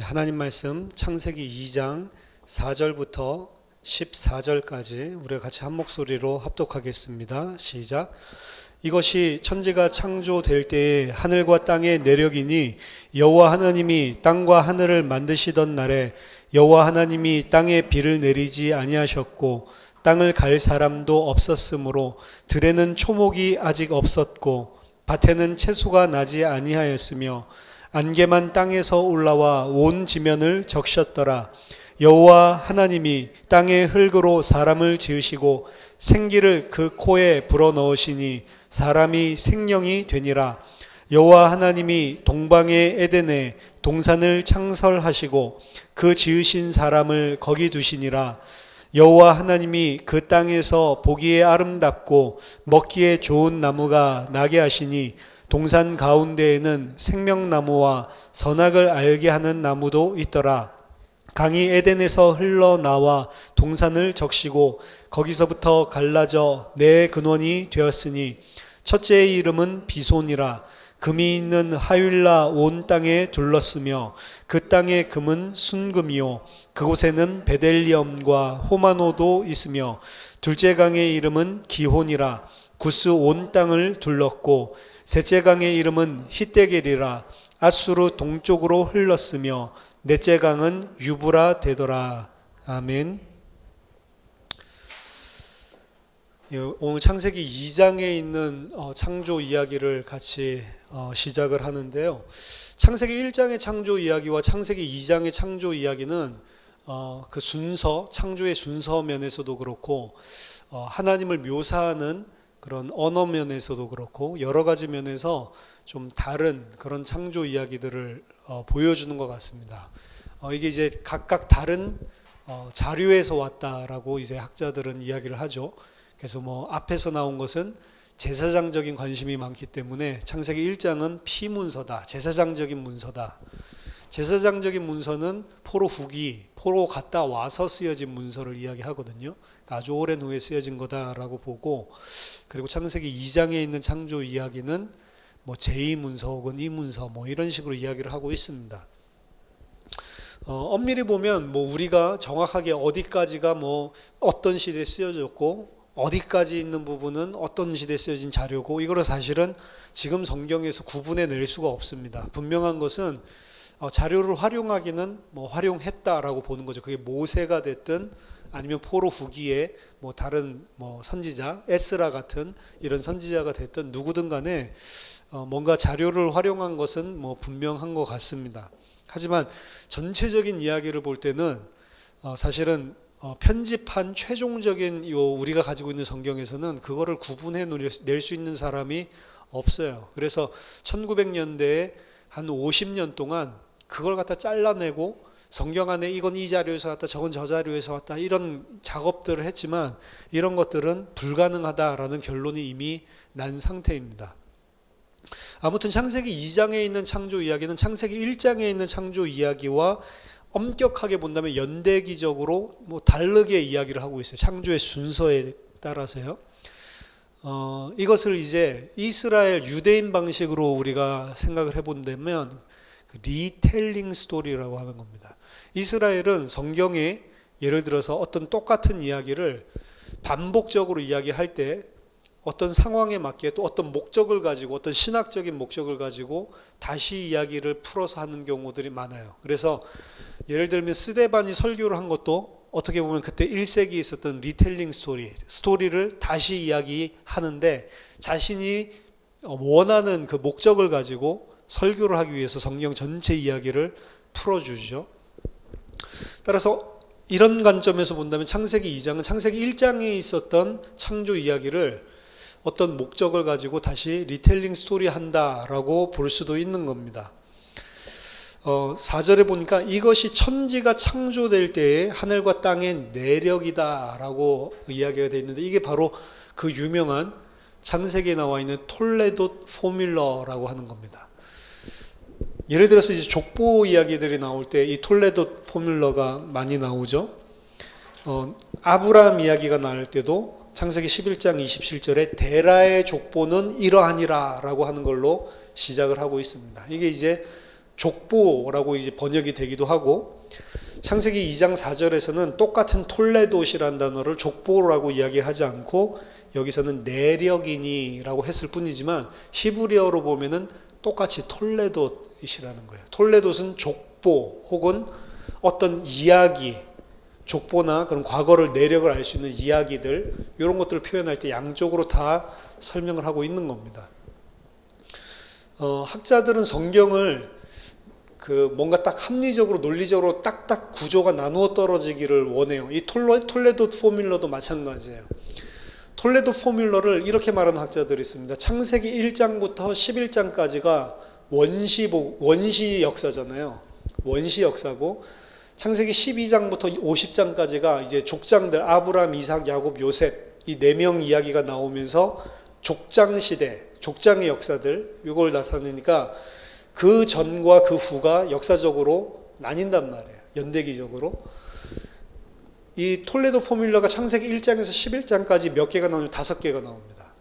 하나님 말씀 창세기 2장 4절부터 14절까지 우리가 같이 한 목소리로 합독하겠습니다. 시작. 이것이 천지가 창조될 때에 하늘과 땅의 내력이니 여호와 하나님이 땅과 하늘을 만드시던 날에 여호와 하나님이 땅에 비를 내리지 아니하셨고 땅을 갈 사람도 없었으므로 들에는 초목이 아직 없었고 밭에는 채소가 나지 아니하였으며 안개만 땅에서 올라와 온 지면을 적셨더라. 여호와 하나님이 땅의 흙으로 사람을 지으시고 생기를 그 코에 불어넣으시니 사람이 생명이 되니라. 여호와 하나님이 동방의 에덴에 동산을 창설하시고 그 지으신 사람을 거기 두시니라. 여호와 하나님이 그 땅에서 보기에 아름답고 먹기에 좋은 나무가 나게 하시니 동산 가운데에는 생명나무와 선악을 알게 하는 나무도 있더라. 강이 에덴에서 흘러나와 동산을 적시고 거기서부터 갈라져 네 근원이 되었으니 첫째의 이름은 비손이라. 금이 있는 하윌라 온 땅에 둘렀으며 그 땅의 금은 순금이요 그곳에는 베델리엄과 호마노도 있으며 둘째 강의 이름은 기혼이라. 구스 온 땅을 둘렀고 셋째 강의 이름은 히데겔이라. 아수르 동쪽으로 흘렀으며 넷째 강은 유브라 되더라. 아멘. 오늘 창세기 2장에 있는 창조 이야기를 같이 시작을 하는데요. 창세기 1장의 창조 이야기와 창세기 2장의 창조 이야기는 그 순서, 창조의 순서 면에서도 그렇고 하나님을 묘사하는 그런 언어 면에서도 그렇고 여러 가지 면에서 좀 다른 그런 창조 이야기들을 보여주는 것 같습니다. 이게 이제 각각 다른 자료에서 왔다라고 이제 학자들은 이야기를 하죠. 그래서 앞에서 나온 것은 제사장적인 관심이 많기 때문에 창세기 1장은 피문서다, 제사장적인 문서다. 제사장적인 문서는 포로 후기, 포로 갔다 와서 쓰여진 문서를 이야기하거든요. 아주 오랜 후에 쓰여진 거다라고 보고, 그리고 창세기 2장에 있는 창조 이야기는 제2문서 혹은 이문서 이런 식으로 이야기를 하고 있습니다. 엄밀히 보면 우리가 정확하게 어디까지가 어떤 시대에 쓰여졌고 어디까지 있는 부분은 어떤 시대에 쓰여진 자료고 이거를 사실은 지금 성경에서 구분해 낼 수가 없습니다. 분명한 것은 자료를 활용하기는 활용했다라고 보는 거죠. 그게 모세가 됐든 아니면 포로 후기에 다른 선지자 에스라 같은 이런 선지자가 됐든 누구든 간에 뭔가 자료를 활용한 것은 분명한 것 같습니다. 하지만 전체적인 이야기를 볼 때는 사실은 편집한 최종적인 우리가 가지고 있는 성경에서는 그거를 구분해 낼 수 있는 사람이 없어요. 그래서 1900년대에 한 50년 동안 그걸 갖다 잘라내고 성경 안에 이건 이 자료에서 왔다 저건 저 자료에서 왔다 이런 작업들을 했지만 이런 것들은 불가능하다라는 결론이 이미 난 상태입니다. 아무튼 창세기 2장에 있는 창조 이야기는 창세기 1장에 있는 창조 이야기와 엄격하게 본다면 연대기적으로 다르게 이야기를 하고 있어요. 창조의 순서에 따라서요. 이것을 이제 이스라엘 유대인 방식으로 우리가 생각을 해본다면 리텔링 스토리라고 하는 겁니다. 이스라엘은 성경에 예를 들어서 어떤 똑같은 이야기를 반복적으로 이야기할 때 어떤 상황에 맞게 또 어떤 목적을 가지고 어떤 신학적인 목적을 가지고 다시 이야기를 풀어서 하는 경우들이 많아요. 그래서 예를 들면 스데반이 설교를 한 것도 어떻게 보면 그때 1세기에 있었던 리텔링 스토리를 다시 이야기하는데 자신이 원하는 그 목적을 가지고 설교를 하기 위해서 성경 전체 이야기를 풀어주죠. 따라서 이런 관점에서 본다면 창세기 2장은 창세기 1장에 있었던 창조 이야기를 어떤 목적을 가지고 다시 리텔링 스토리 한다라고 볼 수도 있는 겁니다. 4절에 보니까 이것이 천지가 창조될 때에 하늘과 땅의 내력이다라고 이야기가 되어 있는데 이게 바로 그 유명한 창세기에 나와 있는 톨레도 포뮬러라고 하는 겁니다. 예를 들어서 이제 족보 이야기들이 나올 때 이 톨레도 포뮬러가 많이 나오죠. 아브라함 이야기가 나올 때도 창세기 11장 27절에 데라의 족보는 이러하니라 라고 하는 걸로 시작을 하고 있습니다. 이게 이제 족보라고 이제 번역이 되기도 하고, 창세기 2장 4절에서는 똑같은 톨레도시라는 단어를 족보라고 이야기하지 않고 여기서는 내력이니라고 했을 뿐이지만 히브리어로 보면은 똑같이 톨레도시라는 거예요. 톨레도는 족보 혹은 어떤 이야기, 족보나 그런 과거를 내력을 알 수 있는 이야기들, 이런 것들을 표현할 때 양쪽으로 다 설명을 하고 있는 겁니다. 학자들은 성경을 뭔가 딱 합리적으로 논리적으로 딱딱 구조가 나누어 떨어지기를 원해요. 이 톨레도 포뮬러도 마찬가지예요. 톨레도 포뮬러를 이렇게 말하는 학자들이 있습니다. 창세기 1장부터 11장까지가 원시 역사잖아요. 원시 역사고, 창세기 12장부터 50장까지가 이제 족장들, 아브라함, 이삭, 야곱, 요셉, 이 4명 이야기가 나오면서 족장 시대, 족장의 역사들, 이걸 나타내니까 그 전과 그 후가 역사적으로 나뉜단 말이에요. 연대기적으로. 이 톨레도 포뮬러가 창세기 1장에서 11장까지 몇 개가 나오냐면 5개가 나옵니다.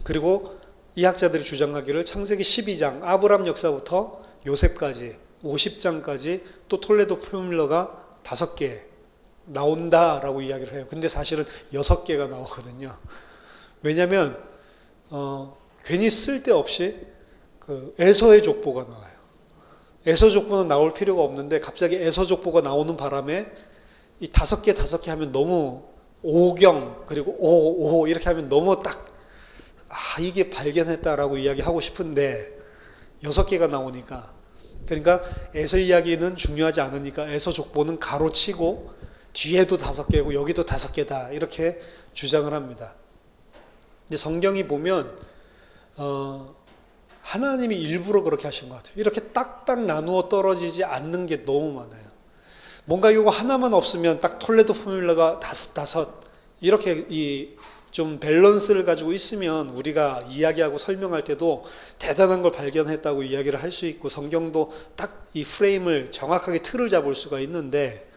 그리고 이 학자들이 주장하기를 창세기 12장, 아브라함 역사부터 요셉까지 50장까지 또 톨레도 포뮬러가 5개 나온다라고 이야기를 해요. 근데 사실은 6개가 나오거든요. 왜냐하면 괜히 쓸데없이 에서의 족보가 나와요. 에서 족보는 나올 필요가 없는데 갑자기 에서 족보가 나오는 바람에 이 5개 하면 너무 오경 그리고 오 이렇게 하면 너무 딱 이게 발견했다라고 이야기하고 싶은데 6개가 나오니까, 그러니까 에서 이야기는 중요하지 않으니까 에서 족보는 가로치고 뒤에도 5개고 여기도 5개다 이렇게 주장을 합니다. 근데 성경이 보면 하나님이 일부러 그렇게 하신 것 같아요. 이렇게 딱딱 나누어 떨어지지 않는 게 너무 많아요. 뭔가 이거 하나만 없으면 딱 톨레도 포뮬러가 5 이렇게 좀 밸런스를 가지고 있으면 우리가 이야기하고 설명할 때도 대단한 걸 발견했다고 이야기를 할 수 있고, 성경도 딱 이 프레임을 정확하게 틀을 잡을 수가 있는데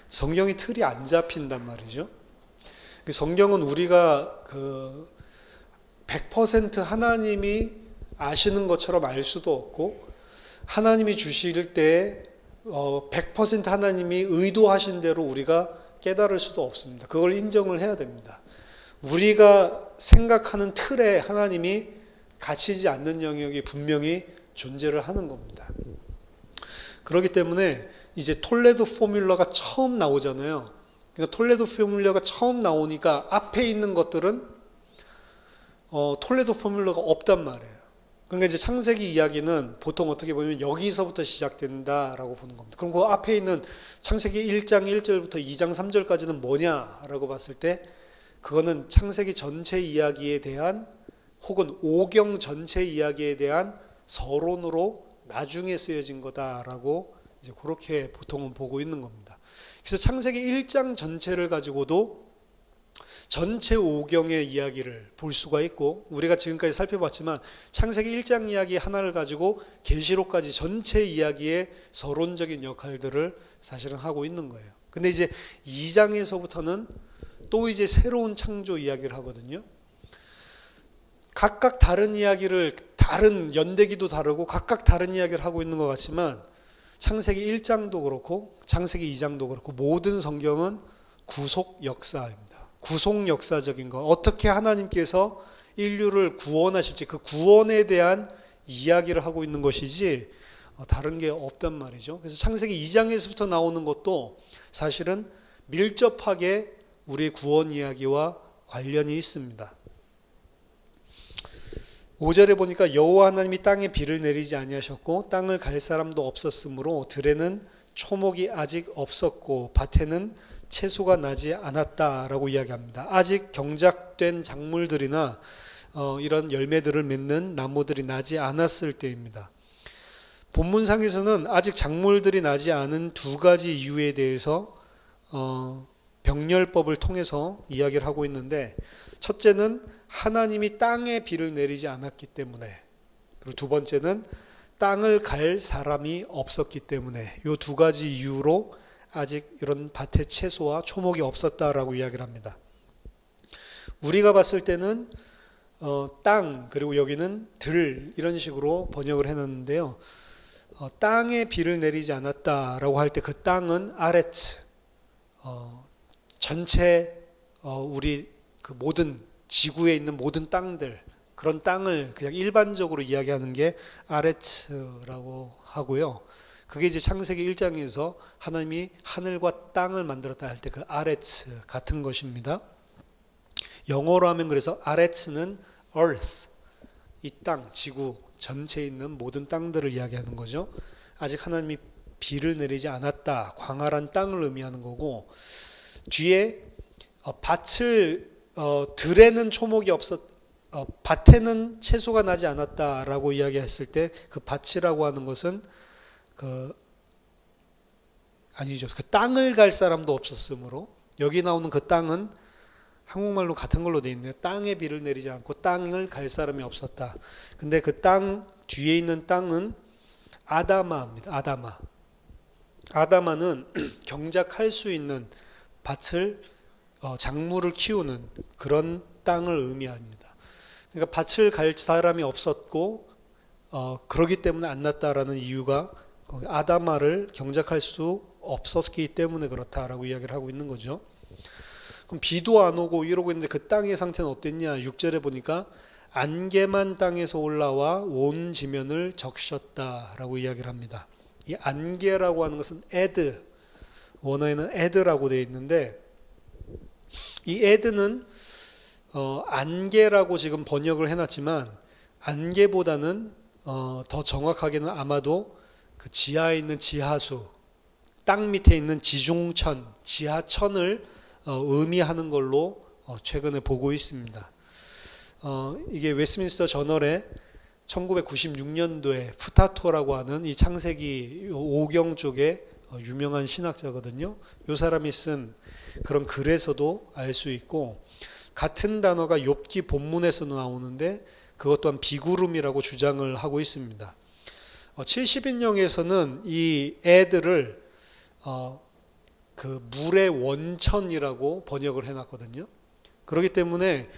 성경이 틀이 안 잡힌단 말이죠. 성경은 우리가 100% 하나님이 아시는 것처럼 알 수도 없고, 하나님이 주실 때 100% 하나님이 의도하신 대로 우리가 깨달을 수도 없습니다. 그걸 인정을 해야 됩니다. 우리가 생각하는 틀에 하나님이 갇히지 않는 영역이 분명히 존재를 하는 겁니다. 그렇기 때문에 이제 톨레도 포뮬러가 처음 나오잖아요. 그러니까 톨레도 포뮬러가 처음 나오니까 앞에 있는 것들은 톨레도 포뮬러가 없단 말이에요. 그러니까 이제 창세기 이야기는 보통 어떻게 보면 여기서부터 시작된다라고 보는 겁니다. 그럼 그 앞에 있는 창세기 1장 1절부터 2장 3절까지는 뭐냐라고 봤을 때 그거는 창세기 전체 이야기에 대한 혹은 오경 전체 이야기에 대한 서론으로 나중에 쓰여진 거다라고 이제 그렇게 보통은 보고 있는 겁니다. 그래서 창세기 1장 전체를 가지고도 전체 오경의 이야기를 볼 수가 있고, 우리가 지금까지 살펴봤지만 창세기 1장 이야기 하나를 가지고 계시록까지 전체 이야기의 서론적인 역할들을 사실은 하고 있는 거예요. 근데 이제 2장에서부터는 또 이제 새로운 창조 이야기를 하거든요. 각각 다른 이야기를, 다른 연대기도 다르고 각각 다른 이야기를 하고 있는 것 같지만 창세기 1장도 그렇고 창세기 2장도 그렇고 모든 성경은 구속 역사입니다. 구속 역사적인 것, 어떻게 하나님께서 인류를 구원하실지 그 구원에 대한 이야기를 하고 있는 것이지 다른 게 없단 말이죠. 그래서 창세기 2장에서부터 나오는 것도 사실은 밀접하게 우리의 구원 이야기와 관련이 있습니다. 5절에 보니까 여호와 하나님이 땅에 비를 내리지 아니하셨고 땅을 갈 사람도 없었으므로 들에는 초목이 아직 없었고 밭에는 채소가 나지 않았다라고 이야기합니다. 아직 경작된 작물들이나 이런 열매들을 맺는 나무들이 나지 않았을 때입니다. 본문상에서는 아직 작물들이 나지 않은 2가지 이유에 대해서 병렬법을 통해서 이야기를 하고 있는데, 첫째는 하나님이 땅에 비를 내리지 않았기 때문에, 그리고 두 번째는 땅을 갈 사람이 없었기 때문에, 이 2가지 이유로 아직 이런 밭에 채소와 초목이 없었다라고 이야기를 합니다. 우리가 봤을 때는 땅 그리고 여기는 들 이런 식으로 번역을 해놨는데요. 땅에 비를 내리지 않았다라고 할 때 그 땅은 아레츠, 전체 우리 그 모든 지구에 있는 모든 땅들, 그런 땅을 그냥 일반적으로 이야기하는 게 아레츠라고 하고요. 그게 이제 창세기 1장에서 하나님이 하늘과 땅을 만들었다 할 때 그 아레츠 같은 것입니다. 영어로 하면 그래서 아레츠는 earth, 이 땅, 지구 전체에 있는 모든 땅들을 이야기하는 거죠. 아직 하나님이 비를 내리지 않았다, 광활한 땅을 의미하는 거고, 뒤에 밭을 들에는 초목이 밭에는 채소가 나지 않았다라고 이야기했을 때 그 밭이라고 하는 것은 아니죠. 그 땅을 갈 사람도 없었으므로, 여기 나오는 그 땅은 한국말로 같은 걸로 돼 있네요. 땅에 비를 내리지 않고 땅을 갈 사람이 없었다. 근데 그 땅 뒤에 있는 땅은 아다마입니다. 아다마는 경작할 수 있는 밭을 작물을 키우는 그런 땅을 의미합니다. 그러니까 밭을 갈 사람이 없었고 그러기 때문에 안 났다라는 이유가 아다마를 경작할 수 없었기 때문에 그렇다라고 이야기를 하고 있는 거죠. 그럼 비도 안 오고 이러고 있는데 그 땅의 상태는 어땠냐? 6절에 보니까 안개만 땅에서 올라와 온 지면을 적셨다라고 이야기를 합니다. 이 안개라고 하는 것은 에드, 원어에는 에드라고 되어 있는데, 이 에드는 안개라고 지금 번역을 해놨지만 안개보다는 더 정확하게는 아마도 그 지하에 있는 지하수, 땅 밑에 있는 지중천, 지하천을 의미하는 걸로 최근에 보고 있습니다. 이게 웨스민스터 저널에 1996년도에 푸타토라고 하는 이 창세기 5경 쪽에 유명한 신학자거든요. 이 사람이 쓴 그런 글에서도 알 수 있고, 같은 단어가 욥기 본문에서도 나오는데 그것 또한 비구름이라고 주장을 하고 있습니다. 70인용에서는 이 애들을 그 물의 원천이라고 번역을 해놨거든요. 그렇기 때문에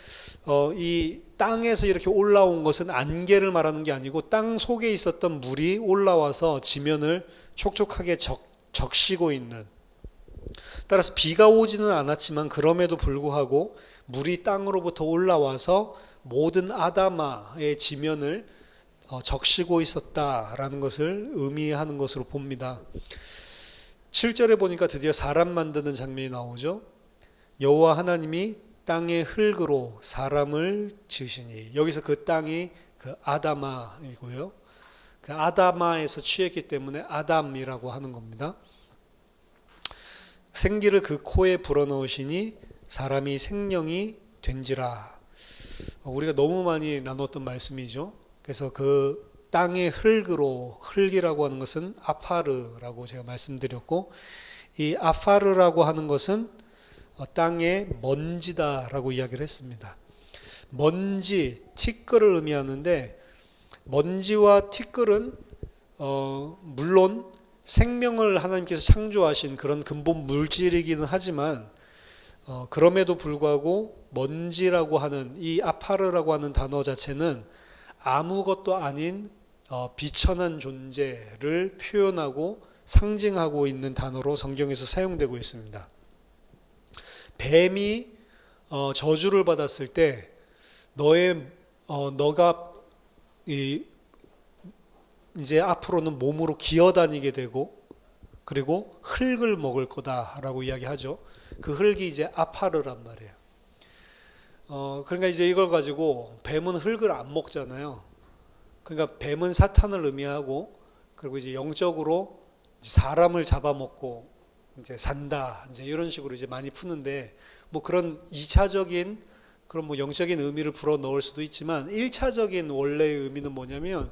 이 땅에서 이렇게 올라온 것은 안개를 말하는 게 아니고 땅 속에 있었던 물이 올라와서 지면을 촉촉하게 적시고 있는, 따라서 비가 오지는 않았지만 그럼에도 불구하고 물이 땅으로부터 올라와서 모든 아다마의 지면을 적시고 있었다라는 것을 의미하는 것으로 봅니다. 7절에 보니까 드디어 사람 만드는 장면이 나오죠. 여호와 하나님이 땅의 흙으로 사람을 지으시니, 여기서 그 땅이 그 아다마이고요. 그 아다마에서 취했기 때문에 아담이라고 하는 겁니다. 생기를 그 코에 불어넣으시니 사람이 생명이 된지라. 우리가 너무 많이 나눴던 말씀이죠. 그래서 그 땅의 흙으로, 흙이라고 하는 것은 아파르라고 제가 말씀드렸고, 이 아파르라고 하는 것은 땅의 먼지다라고 이야기를 했습니다. 먼지, 티끌을 의미하는데, 먼지와 티끌은 물론 생명을 하나님께서 창조하신 그런 근본 물질이기는 하지만 그럼에도 불구하고 먼지라고 하는 이 아파르라고 하는 단어 자체는 아무것도 아닌 비천한 존재를 표현하고 상징하고 있는 단어로 성경에서 사용되고 있습니다. 뱀이 저주를 받았을 때 너가 이제 앞으로는 몸으로 기어다니게 되고 그리고 흙을 먹을 거다라고 이야기하죠. 그 흙이 이제 아파르란 말이에요. 그러니까 이제 이걸 가지고 뱀은 흙을 안 먹잖아요. 그러니까 뱀은 사탄을 의미하고, 그리고 이제 영적으로 사람을 잡아먹고 이제 산다, 이제 이런 식으로 이제 많이 푸는데, 뭐 그런 2차적인 그런 뭐 영적인 의미를 불어 넣을 수도 있지만 1차적인 원래의 의미는 뭐냐면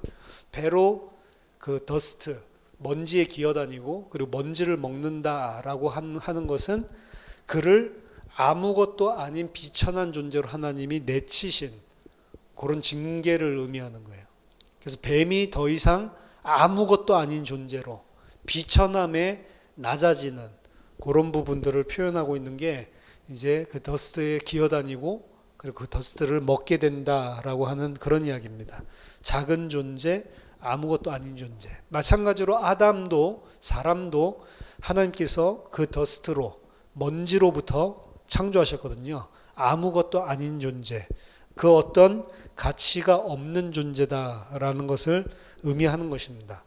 배로 그 더스트, 먼지에 기어다니고 그리고 먼지를 먹는다라고 하는 것은 그를 아무것도 아닌 비천한 존재로 하나님이 내치신 그런 징계를 의미하는 거예요. 그래서 뱀이 더 이상 아무것도 아닌 존재로 비천함에 낮아지는 그런 부분들을 표현하고 있는 게 이제 그 더스트에 기어다니고 그리고 그 더스트를 먹게 된다라고 하는 그런 이야기입니다. 작은 존재, 아무것도 아닌 존재. 마찬가지로 아담도 사람도 하나님께서 그 더스트로 먼지로부터 창조하셨거든요. 아무것도 아닌 존재. 그 어떤 가치가 없는 존재다라는 것을 의미하는 것입니다.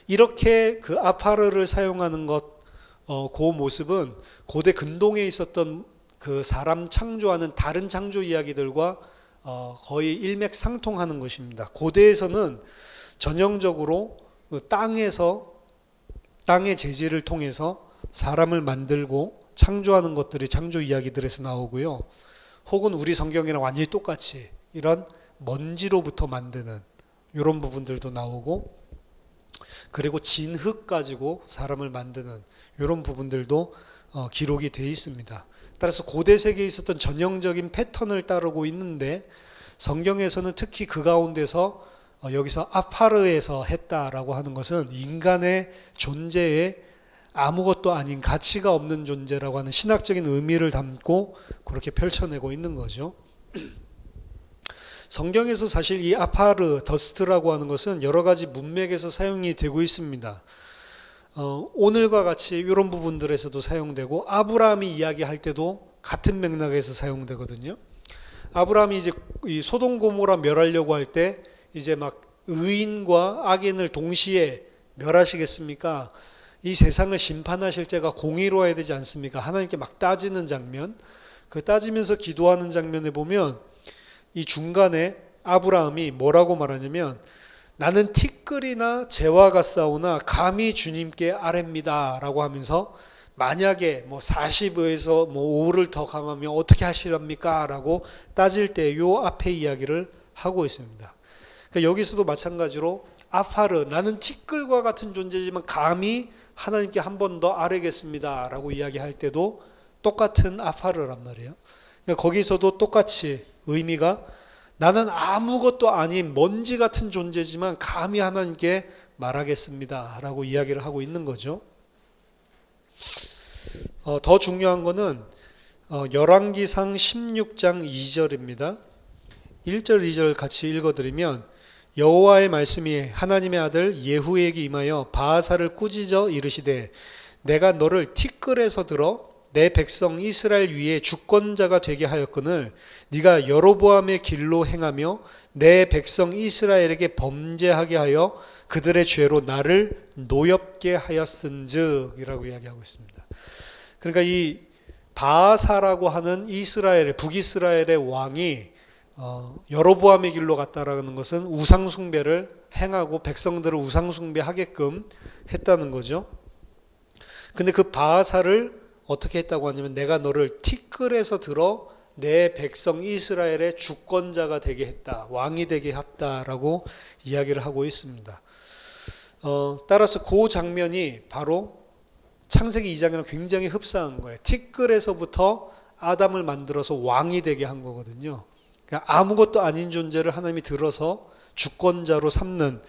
이렇게 그 아파르를 사용하는 그 모습은 고대 근동에 있었던 그 사람 창조하는 다른 창조 이야기들과 거의 일맥상통하는 것입니다. 고대에서는 전형적으로 땅의 재질을 통해서 사람을 만들고 창조하는 것들이 창조 이야기들에서 나오고요. 혹은 우리 성경이랑 완전히 똑같이 이런 먼지로부터 만드는 이런 부분들도 나오고, 그리고 진흙 가지고 사람을 만드는 이런 부분들도 기록이 되어 있습니다. 따라서 고대 세계에 있었던 전형적인 패턴을 따르고 있는데, 성경에서는 특히 그 가운데서 여기서 아파르에서 했다라고 하는 것은 인간의 존재에 아무것도 아닌 가치가 없는 존재라고 하는 신학적인 의미를 담고 그렇게 펼쳐내고 있는 거죠. 성경에서 사실 이 아파르, 더스트라고 하는 것은 여러 가지 문맥에서 사용이 되고 있습니다. 오늘과 같이 이런 부분들에서도 사용되고, 아브라함이 이야기할 때도 같은 맥락에서 사용되거든요. 아브라함이 이제 이 소돔 고모라 멸하려고 할 때 이제 막 의인과 악인을 동시에 멸하시겠습니까? 이 세상을 심판하실 때가 공의로워야 되지 않습니까? 하나님께 막 따지는 장면, 그 따지면서 기도하는 장면에 보면 이 중간에 아브라함이 뭐라고 말하냐면, 나는 티끌이나 재와 같사오나 감히 주님께 아뢰입니다 라고 하면서, 만약에 40에서 5를 더 감하면 어떻게 하시렵니까? 라고 따질 때 요 앞에 이야기를 하고 있습니다. 그러니까 여기서도 마찬가지로 아파르, 나는 티끌과 같은 존재지만 감히 하나님께 한 번 더 아뢰겠습니다 라고 이야기할 때도 똑같은 아파르란 말이에요. 그러니까 거기서도 똑같이 의미가, 나는 아무것도 아닌 먼지 같은 존재지만 감히 하나님께 말하겠습니다 라고 이야기를 하고 있는 거죠. 더 중요한 거는 열왕기상 16장 2절입니다. 1절 2절 같이 읽어드리면, 여호와의 말씀이 하나님의 아들 예후에게 임하여 바하사를 꾸짖어 이르시되, 내가 너를 티끌에서 들어 내 백성 이스라엘 위에 주권자가 되게 하였거늘 네가 여로보암의 길로 행하며 내 백성 이스라엘에게 범죄하게 하여 그들의 죄로 나를 노엽게 하였은즉 이라고 이야기하고 있습니다. 그러니까 이 바하사라고 하는 북이스라엘의 왕이 여로보암의 길로 갔다라는 것은 우상숭배를 행하고 백성들을 우상숭배하게끔 했다는 거죠. 근데 그 바하사를 어떻게 했다고 하냐면, 내가 너를 티끌에서 들어 내 백성 이스라엘의 주권자가 되게 했다, 왕이 되게 했다라고 이야기를 하고 있습니다. 따라서 그 장면이 바로 창세기 2장이랑 굉장히 흡사한 거예요. 티끌에서부터 아담을 만들어서 왕이 되게 한 거거든요. 그러니까 아무것도 아닌 존재를 하나님이 들어서 주권자로 삼는,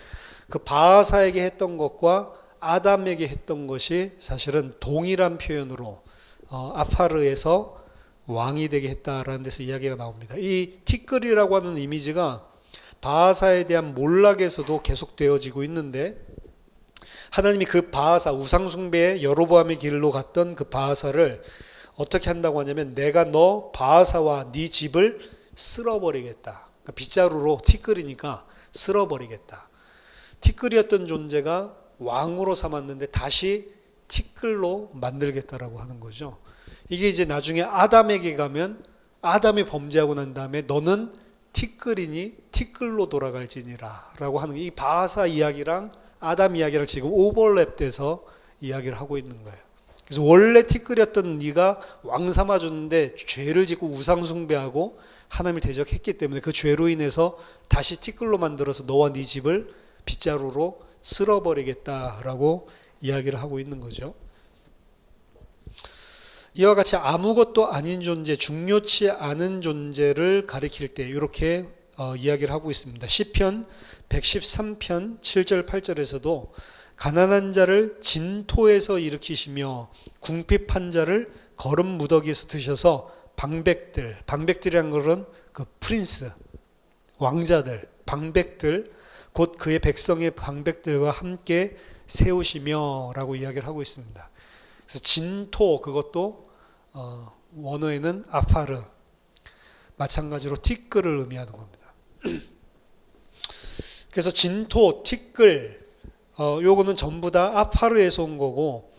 그 바하사에게 했던 것과 아담에게 했던 것이 사실은 동일한 표현으로 아파르에서 왕이 되게 했다라는 데서 이야기가 나옵니다. 이 티끌이라고 하는 이미지가 바하사에 대한 몰락에서도 계속되어지고 있는데, 하나님이 그 바하사, 우상숭배의 여로보암의 길로 갔던 그 바하사를 어떻게 한다고 하냐면, 내가 너 바하사와 네 집을 쓸어버리겠다. 그러니까 빗자루로, 티끌이니까 쓸어버리겠다. 티끌이었던 존재가 왕으로 삼았는데 다시 티끌로 만들겠다라고 하는 거죠. 이게 이제 나중에 아담에게 가면, 아담이 범죄하고 난 다음에 너는 티끌이니 티끌로 돌아갈지니라 라고 하는, 이 바하사 이야기랑 아담 이야기를 지금 오버랩돼서 이야기를 하고 있는 거예요. 그래서 원래 티끌이었던 네가 왕 삼아줬는데 죄를 짓고 우상숭배하고 하나님을 대적했기 때문에 그 죄로 인해서 다시 티끌로 만들어서 너와 네 집을 빗자루로 쓸어버리겠다라고 이야기를 하고 있는 거죠. 이와 같이 아무것도 아닌 존재, 중요치 않은 존재를 가리킬 때 이렇게 이야기를 하고 있습니다. 시편 113편 7절 8절에서도 가난한 자를 진토에서 일으키시며 궁핍한 자를 거름 무더기에서 드셔서 방백들이란 것은 그 프린스, 왕자들, 방백들, 곧 그의 백성의 방백들과 함께 세우시며 라고 이야기를 하고 있습니다. 그래서 진토, 그것도 원어에는 아파르, 마찬가지로 티끌을 의미하는 겁니다. 그래서 진토, 티끌, 요거는 전부 다 아파르에서 온 거고,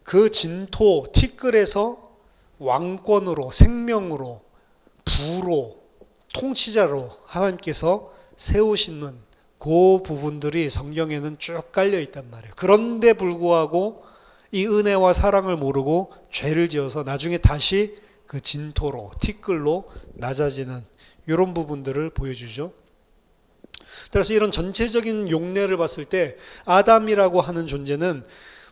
그 진토, 티끌에서 왕권으로, 생명으로, 부로, 통치자로 하나님께서 세우시는 그 부분들이 성경에는 쭉 깔려 있단 말이에요. 그런데 불구하고 이 은혜와 사랑을 모르고 죄를 지어서 나중에 다시 그 진토로, 티끌로 낮아지는 이런 부분들을 보여주죠. 따라서 이런 전체적인 용례를 봤을 때 아담이라고 하는 존재는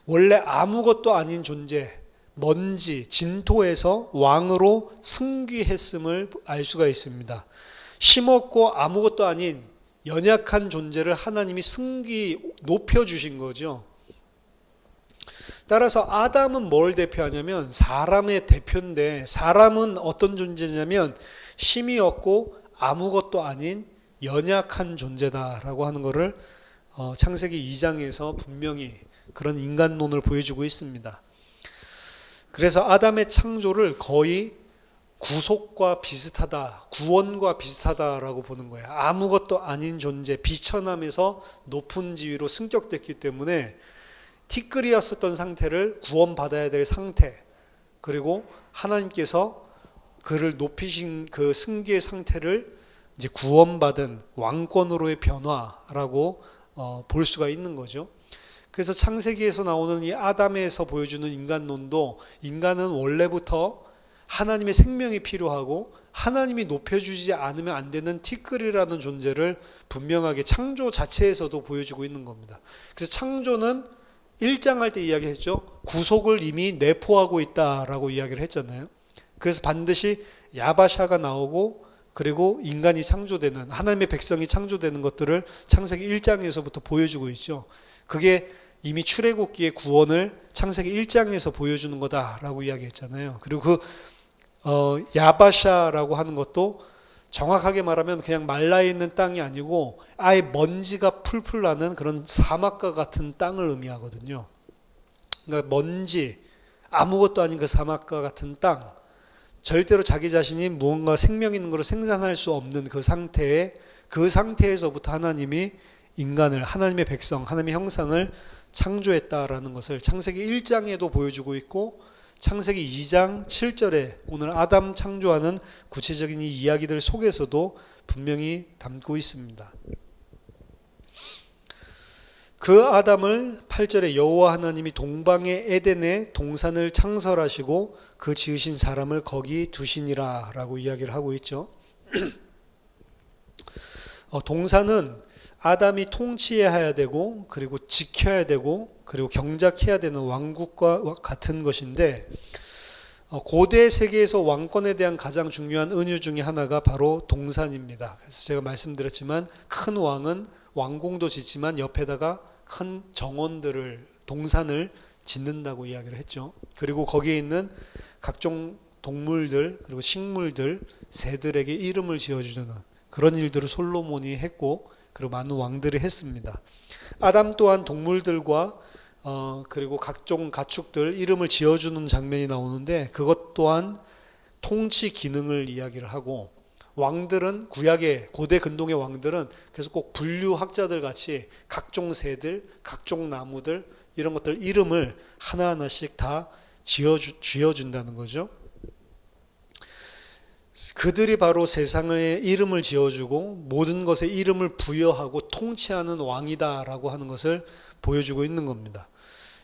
원래 아무것도 아닌 존재, 먼지, 진토에서 왕으로 승귀했음을 알 수가 있습니다. 힘없고 아무것도 아닌 연약한 존재를 하나님이 높여주신 거죠. 따라서 아담은 뭘 대표하냐면 사람의 대표인데, 사람은 어떤 존재냐면 힘이 없고 아무것도 아닌 연약한 존재다라고 하는 것을 창세기 2장에서 분명히 그런 인간론을 보여주고 있습니다. 그래서 아담의 창조를 거의 구속과 비슷하다, 구원과 비슷하다라고 보는 거예요. 아무것도 아닌 존재, 비천함에서 높은 지위로 승격됐기 때문에 티끌이었었던 상태를 구원받아야 될 상태, 그리고 하나님께서 그를 높이신 그 승기의 상태를 이제 구원받은 왕권으로의 변화라고 볼 수가 있는 거죠. 그래서 창세기에서 나오는 이 아담에서 보여주는 인간론도, 인간은 원래부터 하나님의 생명이 필요하고 하나님이 높여주지 않으면 안 되는 티끌이라는 존재를 분명하게 창조 자체에서도 보여주고 있는 겁니다. 그래서 창조는 1장 할 때 이야기했죠. 구속을 이미 내포하고 있다라고 이야기를 했잖아요. 그래서 반드시 야바샤가 나오고, 그리고 인간이 창조되는, 하나님의 백성이 창조되는 것들을 창세기 1장에서부터 보여주고 있죠. 그게 이미 출애굽기의 구원을 창세기 1장에서 보여주는 거다라고 이야기했잖아요. 그리고 그 야바샤라고 하는 것도 정확하게 말하면 그냥 말라있는 땅이 아니고 아예 먼지가 풀풀 나는 그런 사막과 같은 땅을 의미하거든요. 그러니까 먼지, 아무것도 아닌 그 사막과 같은 땅, 절대로 자기 자신이 무언가 생명 있는 것을 생산할 수 없는 그 상태에서부터 하나님이 인간을, 하나님의 백성, 하나님의 형상을 창조했다라는 것을 창세기 1장에도 보여주고 있고, 창세기 2장 7절에 오늘 아담 창조하는 구체적인 이 이야기들 속에서도 분명히 담고 있습니다. 그 아담을 8절에 여호와 하나님이 동방의 에덴에 동산을 창설하시고 그 지으신 사람을 거기 두시니라 라고 이야기를 하고 있죠. 동산은 아담이 통치해야 되고, 그리고 지켜야 되고, 그리고 경작해야 되는 왕국과 같은 것인데, 고대 세계에서 왕권에 대한 가장 중요한 은유 중에 하나가 바로 동산입니다. 그래서 제가 말씀드렸지만 큰 왕은 왕궁도 짓지만 옆에다가 큰 정원들을, 동산을 짓는다고 이야기를 했죠. 그리고 거기에 있는 각종 동물들, 그리고 식물들, 새들에게 이름을 지어주는 그런 일들을 솔로몬이 했고, 그리고 많은 왕들이 했습니다. 아담 또한 동물들과 그리고 각종 가축들 이름을 지어주는 장면이 나오는데, 그것 또한 통치 기능을 이야기를 하고, 왕들은 구약의 고대 근동의 왕들은 그래서 꼭 분류학자들 같이 각종 새들, 각종 나무들 이런 것들 이름을 하나하나씩 다 지어준다는 거죠. 그들이 바로 세상에 이름을 지어주고 모든 것에 이름을 부여하고 통치하는 왕이다라고 하는 것을 보여주고 있는 겁니다.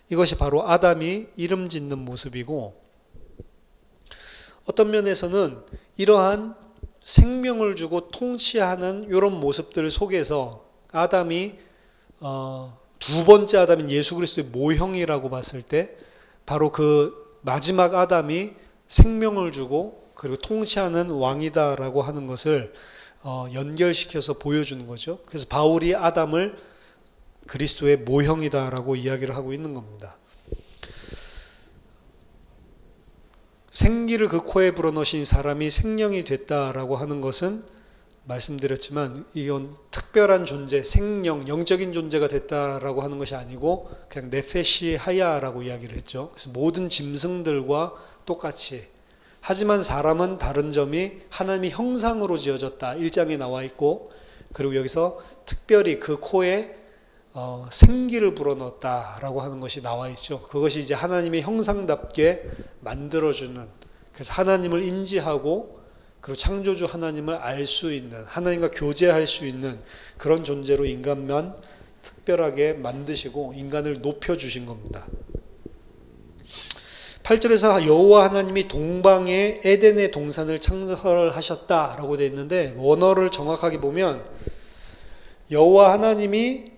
이것이 바로 아담이 이름 짓는 모습이고, 어떤 면에서는 이러한 생명을 주고 통치하는 이런 모습들 속에서 아담이 두 번째 아담인 예수 그리스도의 모형이라고 봤을 때 바로 그 마지막 아담이 생명을 주고 그리고 통치하는 왕이다라고 하는 것을 연결시켜서 보여주는 거죠. 그래서 바울이 아담을 그리스도의 모형이다라고 이야기를 하고 있는 겁니다. 생기를 그 코에 불어넣으신 사람이 생명이 됐다라고 하는 것은 말씀드렸지만 이건 특별한 존재, 생명, 영적인 존재가 됐다라고 하는 것이 아니고 그냥 네페시 하야라고 이야기를 했죠. 그래서 모든 짐승들과 똑같이. 하지만 사람은 다른 점이 하나님의 형상으로 지어졌다. 1장에 나와 있고, 그리고 여기서 특별히 그 코에 생기를 불어넣었다라고 하는 것이 나와 있죠. 그것이 이제 하나님의 형상답게 만들어주는, 그래서 하나님을 인지하고 그리고 창조주 하나님을 알 수 있는, 하나님과 교제할 수 있는 그런 존재로 인간만 특별하게 만드시고 인간을 높여주신 겁니다. 8절에서 여호와 하나님이 동방에 에덴의 동산을 창설하셨다라고 되어 있는데, 원어를 정확하게 보면 여호와 하나님이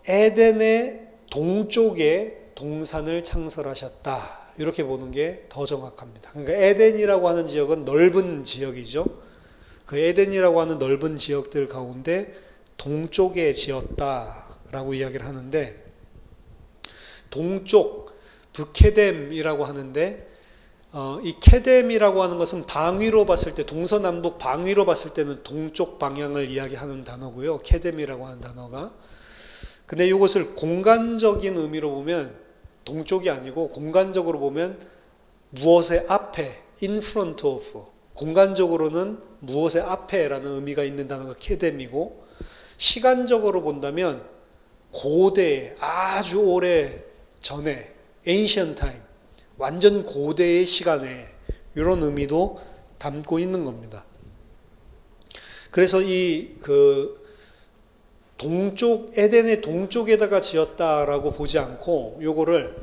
에덴의 동쪽에 동산을 창설하셨다, 이렇게 보는 게 더 정확합니다. 그러니까 에덴이라고 하는 지역은 넓은 지역이죠. 그 에덴이라고 하는 넓은 지역들 가운데 동쪽에 지었다라고 이야기를 하는데, 동쪽 브케뎀이라고 하는데, 이 케뎀이라고 하는 것은 방위로 봤을 때, 동서남북 방위로 봤을 때는 동쪽 방향을 이야기하는 단어고요. 케뎀이라고 하는 단어가. 근데 이것을 공간적인 의미로 보면 동쪽이 아니고, 공간적으로 보면 무엇의 앞에, in front of, 공간적으로는 무엇의 앞에라는 의미가 있는 단어가 케뎀이고, 시간적으로 본다면 고대, 아주 오래 전에, ancient time, 완전 고대의 시간에, 이런 의미도 담고 있는 겁니다. 그래서 동쪽, 에덴의 동쪽에다가 지었다라고 보지 않고, 요거를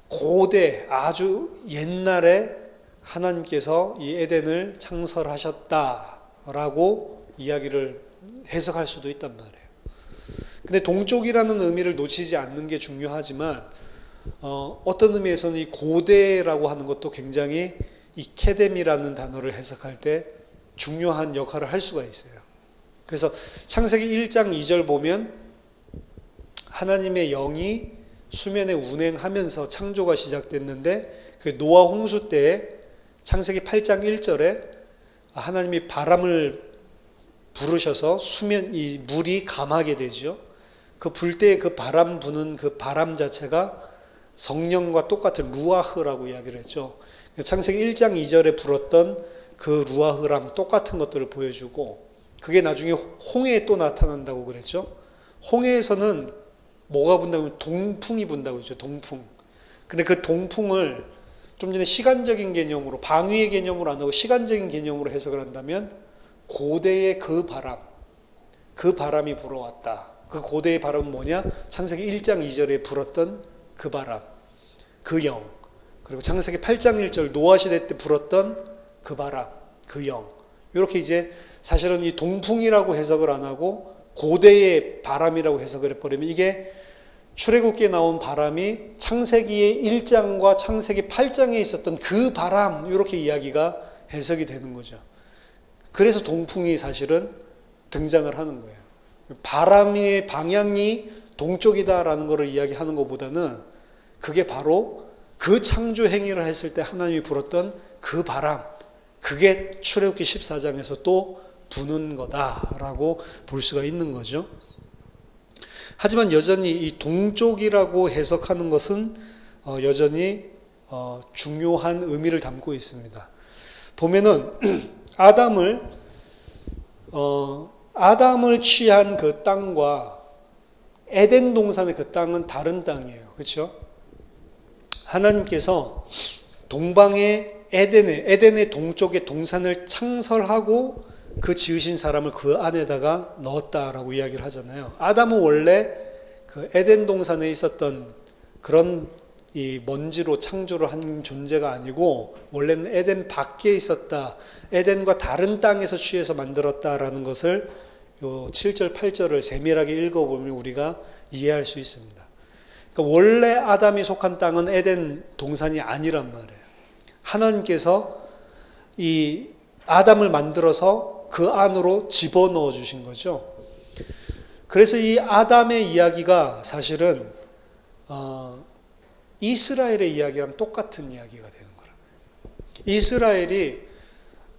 고대, 아주 옛날에 하나님께서 이 에덴을 창설하셨다라고 이야기를 해석할 수도 있단 말이에요. 근데 동쪽이라는 의미를 놓치지 않는 게 중요하지만, 어떤 의미에서는 이 고대라고 하는 것도 굉장히 이 케뎀이라는 단어를 해석할 때 중요한 역할을 할 수가 있어요. 그래서 창세기 1장 2절 보면 하나님의 영이 수면에 운행하면서 창조가 시작됐는데, 그 노아 홍수 때에 창세기 8장 1절에 하나님이 바람을 부르셔서 이 물이 감하게 되죠. 그 불 때 그 바람 부는 그 바람 자체가 성령과 똑같은 루아흐라고 이야기를 했죠. 창세기 1장 2절에 불었던 그 루아흐랑 똑같은 것들을 보여주고, 그게 나중에 홍해에 또 나타난다고 그랬죠. 홍해에서는 뭐가 분다고, 동풍이 분다고 했죠. 동풍. 근데 그 동풍을 좀 전에 시간적인 개념으로, 방위의 개념으로 안 하고 시간적인 개념으로 해석을 한다면, 고대의 그 바람이 불어왔다. 그 고대의 바람은 뭐냐? 창세기 1장 2절에 불었던 그 바람, 그 영. 그리고 창세기 8장 1절 노아 시대 때 불었던 그 바람, 그 영. 이렇게 이제 사실은 이 동풍이라고 해석을 안 하고 고대의 바람이라고 해석을 해버리면, 이게 출애굽기에 나온 바람이 창세기의 1장과 창세기 8장에 있었던 그 바람, 이렇게 이야기가 해석이 되는 거죠. 그래서 동풍이 사실은 등장을 하는 거예요. 바람의 방향이 동쪽이다라는 것을 이야기하는 것보다는 그게 바로 그 창조 행위를 했을 때 하나님이 불었던 그 바람, 그게 출애굽기 14장에서 또 부는 거다라고 볼 수가 있는 거죠. 하지만 여전히 이 동쪽이라고 해석하는 것은 여전히 중요한 의미를 담고 있습니다. 보면은 아담을 취한 그 땅과 에덴 동산의 그 땅은 다른 땅이에요. 그렇죠? 하나님께서 동방의 에덴의 동쪽에 동산을 창설하고 그 지으신 사람을 그 안에다가 넣었다라고 이야기를 하잖아요. 아담은 원래 그 에덴 동산에 있었던 그런 이 먼지로 창조를 한 존재가 아니고, 원래는 에덴 밖에 있었다, 에덴과 다른 땅에서 취해서 만들었다라는 것을 요 7절 8절을 세밀하게 읽어보면 우리가 이해할 수 있습니다. 그러니까 원래 아담이 속한 땅은 에덴 동산이 아니란 말이에요. 하나님께서 이 아담을 만들어서 그 안으로 집어넣어 주신 거죠. 그래서 이 아담의 이야기가 사실은 이스라엘의 이야기랑 똑같은 이야기가 되는 거예요. 이스라엘이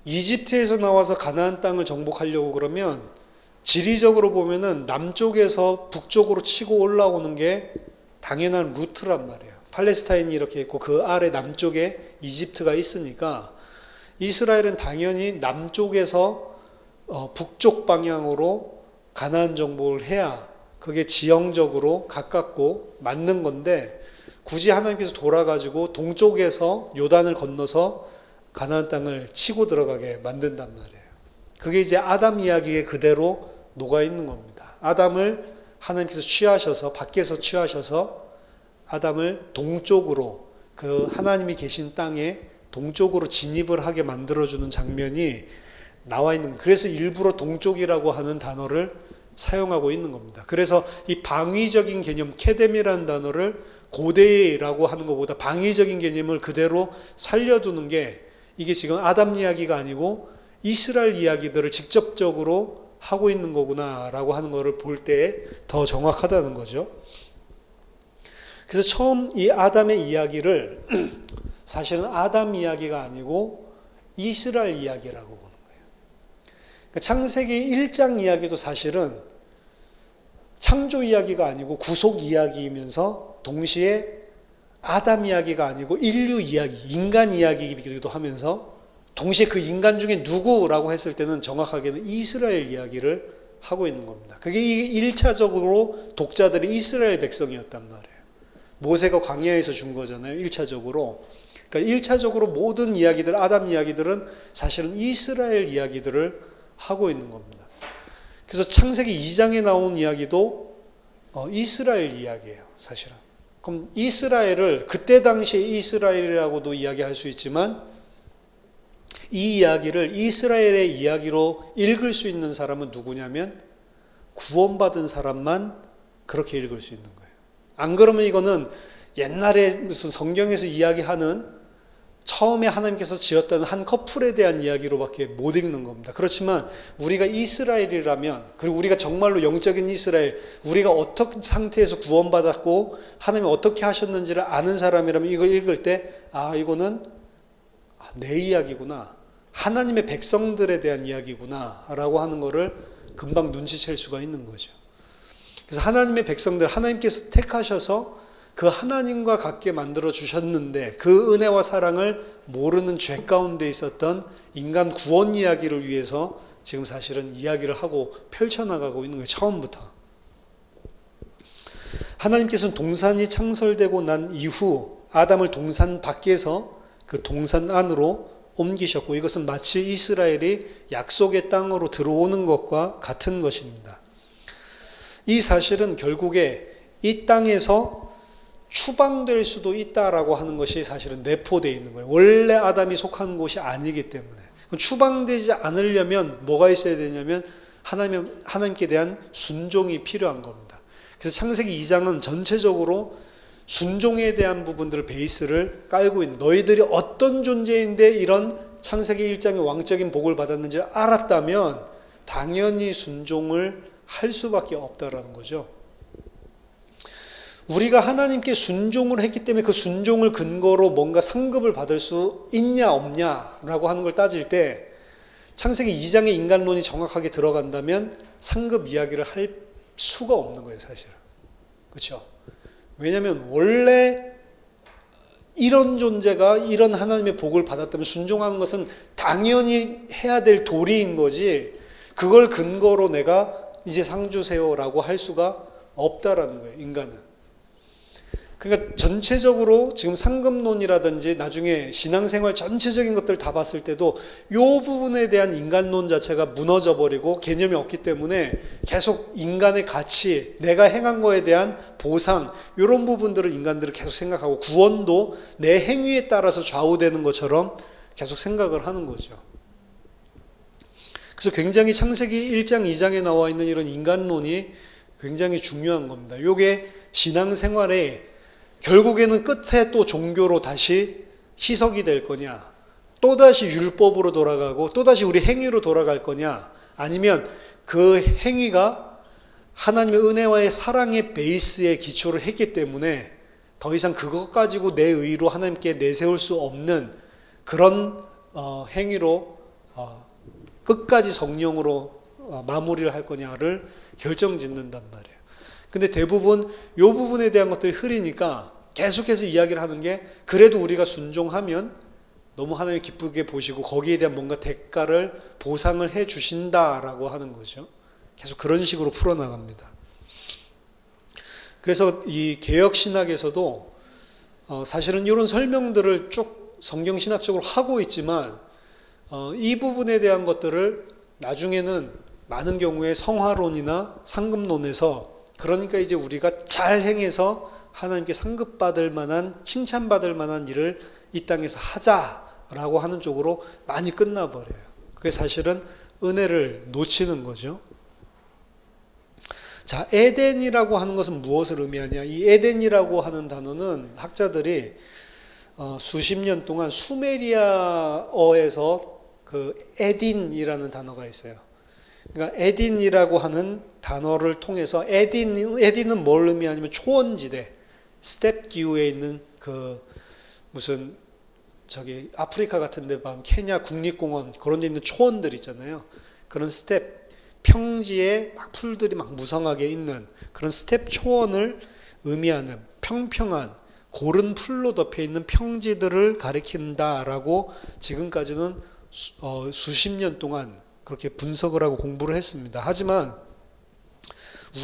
이집트에서 나와서 가나안 땅을 정복하려고 그러면 지리적으로 보면은 남쪽에서 북쪽으로 치고 올라오는 게 당연한 루트란 말이에요. 팔레스타인이 이렇게 있고 그 아래 남쪽에 이집트가 있으니까 이스라엘은 당연히 남쪽에서 북쪽 방향으로 가나안 정복을 해야 그게 지형적으로 가깝고 맞는 건데, 굳이 하나님께서 돌아가지고 동쪽에서 요단을 건너서 가나안 땅을 치고 들어가게 만든단 말이에요. 그게 이제 아담 이야기에 그대로 녹아 있는 겁니다. 아담을 하나님께서 취하셔서, 밖에서 취하셔서 아담을 동쪽으로, 그 하나님이 계신 땅에 동쪽으로 진입을 하게 만들어주는 장면이 나와 있는, 그래서 일부러 동쪽이라고 하는 단어를 사용하고 있는 겁니다. 그래서 이 방위적인 개념, 케뎀이라는 단어를 고대라고 하는 것보다 방위적인 개념을 그대로 살려두는 게, 이게 지금 아담 이야기가 아니고 이스라엘 이야기들을 직접적으로 하고 있는 거구나라고 하는 것을 볼 때 더 정확하다는 거죠. 그래서 처음 이 아담의 이야기를 사실은 아담 이야기가 아니고 이스라엘 이야기라고 보는 거예요. 그러니까 창세기 1장 이야기도 사실은 창조 이야기가 아니고 구속 이야기이면서 동시에 아담 이야기가 아니고 인류 이야기, 인간 이야기이기도 하면서 동시에 그 인간 중에 누구라고 했을 때는 정확하게는 이스라엘 이야기를 하고 있는 겁니다. 그게 1차적으로 독자들이 이스라엘 백성이었단 말이에요. 모세가 광야에서 준 거잖아요. 1차적으로. 그러니까 1차적으로 모든 이야기들, 아담 이야기들은 사실은 이스라엘 이야기들을 하고 있는 겁니다. 그래서 창세기 2장에 나온 이야기도 이스라엘 이야기예요, 사실은. 그럼 이스라엘을 그때 당시에 이스라엘이라고도 이야기할 수 있지만, 이 이야기를 이스라엘의 이야기로 읽을 수 있는 사람은 누구냐면 구원받은 사람만 그렇게 읽을 수 있는 거예요. 안 그러면 이거는 옛날에 무슨 성경에서 이야기하는 처음에 하나님께서 지었다는 한 커플에 대한 이야기로밖에 못 읽는 겁니다. 그렇지만 우리가 이스라엘이라면, 그리고 우리가 정말로 영적인 이스라엘, 우리가 어떤 상태에서 구원받았고 하나님이 어떻게 하셨는지를 아는 사람이라면 이걸 읽을 때, 아, 이거는 내 이야기구나, 하나님의 백성들에 대한 이야기구나 라고 하는 거를 금방 눈치챌 수가 있는 거죠. 그래서 하나님의 백성들, 하나님께서 택하셔서 그 하나님과 같게 만들어 주셨는데 그 은혜와 사랑을 모르는 죄 가운데 있었던 인간 구원 이야기를 위해서 지금 사실은 이야기를 하고 펼쳐나가고 있는 거예요. 처음부터. 하나님께서는 동산이 창설되고 난 이후 아담을 동산 밖에서 그 동산 안으로 옮기셨고, 이것은 마치 이스라엘이 약속의 땅으로 들어오는 것과 같은 것입니다. 이 사실은 결국에 이 땅에서 추방될 수도 있다라고 하는 것이 사실은 내포되어 있는 거예요. 원래 아담이 속한 곳이 아니기 때문에. 추방되지 않으려면 뭐가 있어야 되냐면 하나님께 대한 순종이 필요한 겁니다. 그래서 창세기 2장은 전체적으로 순종에 대한 부분들을 베이스를 깔고 있는, 너희들이 어떤 존재인데 이런 창세기 1장의 왕적인 복을 받았는지 알았다면 당연히 순종을 할 수밖에 없다라는 거죠. 우리가 하나님께 순종을 했기 때문에 그 순종을 근거로 뭔가 상급을 받을 수 있냐 없냐라고 하는 걸 따질 때 창세기 2장의 인간론이 정확하게 들어간다면 상급 이야기를 할 수가 없는 거예요, 사실은. 그렇죠? 왜냐하면 원래 이런 존재가 이런 하나님의 복을 받았다면 순종하는 것은 당연히 해야 될 도리인 거지, 그걸 근거로 내가 이제 상 주세요라고 할 수가 없다라는 거예요, 인간은. 그러니까 전체적으로 지금 상급론이라든지 나중에 신앙생활 전체적인 것들 다 봤을 때도 이 부분에 대한 인간론 자체가 무너져 버리고 개념이 없기 때문에 계속 인간의 가치, 내가 행한 거에 대한 보상, 이런 부분들을 인간들은 계속 생각하고, 구원도 내 행위에 따라서 좌우되는 것처럼 계속 생각을 하는 거죠. 그래서 굉장히 창세기 1장, 2장에 나와 있는 이런 인간론이 굉장히 중요한 겁니다. 이게 신앙생활에 결국에는 끝에 또 종교로 다시 희석이 될 거냐, 또다시 율법으로 돌아가고 또다시 우리 행위로 돌아갈 거냐, 아니면 그 행위가 하나님의 은혜와의 사랑의 베이스에 기초를 했기 때문에 더 이상 그것 가지고 내 의로 하나님께 내세울 수 없는 그런 행위로 끝까지 성령으로 마무리를 할 거냐를 결정짓는단 말이에요. 근데 대부분 이 부분에 대한 것들이 흐리니까 계속해서 이야기를 하는 게 그래도 우리가 순종하면 너무 하나님 기쁘게 보시고 거기에 대한 뭔가 대가를 보상을 해 주신다라고 하는 거죠. 계속 그런 식으로 풀어나갑니다. 그래서 이 개혁신학에서도 사실은 이런 설명들을 쭉 성경신학적으로 하고 있지만 이 부분에 대한 것들을 나중에는 많은 경우에 성화론이나 상급론에서 그러니까 이제 우리가 잘 행해서 하나님께 상급받을 만한 칭찬받을 만한 일을 이 땅에서 하자라고 하는 쪽으로 많이 끝나버려요. 그게 사실은 은혜를 놓치는 거죠. 자, 에덴이라고 하는 것은 무엇을 의미하냐? 이 에덴이라고 하는 단어는 학자들이 수십 년 동안 수메리아어에서 그 에딘이라는 단어가 있어요. 그러니까 에딘이라고 하는 단어를 통해서 에딘은 뭘 의미하냐면 초원지대, 스텝 기후에 있는 그 무슨 저기 아프리카 같은 데 보면 케냐 국립공원 그런 데 있는 초원들 있잖아요. 그런 스텝 평지에 막 풀들이 막 무성하게 있는 그런 스텝 초원을 의미하는 평평한 고른 풀로 덮여 있는 평지들을 가리킨다라고 지금까지는 수십 년 동안 그렇게 분석을 하고 공부를 했습니다. 하지만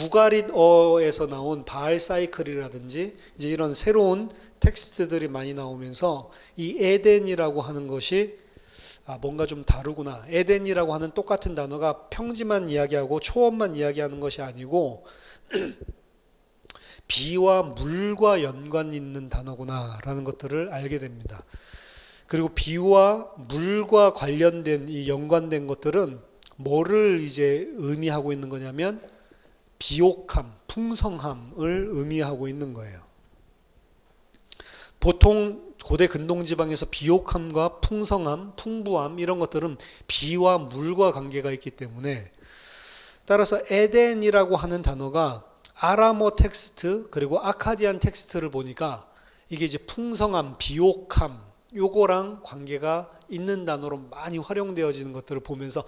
우가릿어에서 나온 바알 사이클이라든지 이제 이런 새로운 텍스트들이 많이 나오면서 이 에덴이라고 하는 것이 뭔가 좀 다르구나. 에덴이라고 하는 똑같은 단어가 평지만 이야기하고 초원만 이야기하는 것이 아니고 비와 물과 연관이 있는 단어구나라는 것들을 알게 됩니다. 그리고 비와 물과 관련된 이 연관된 것들은 뭐를 이제 의미하고 있는 거냐면 비옥함, 풍성함을 의미하고 있는 거예요. 보통 고대 근동지방에서 비옥함과 풍성함, 풍부함 이런 것들은 비와 물과 관계가 있기 때문에 따라서 에덴이라고 하는 단어가 아람어 텍스트 그리고 아카디안 텍스트를 보니까 이게 이제 풍성함, 비옥함 요거랑 관계가 있는 단어로 많이 활용되어지는 것들을 보면서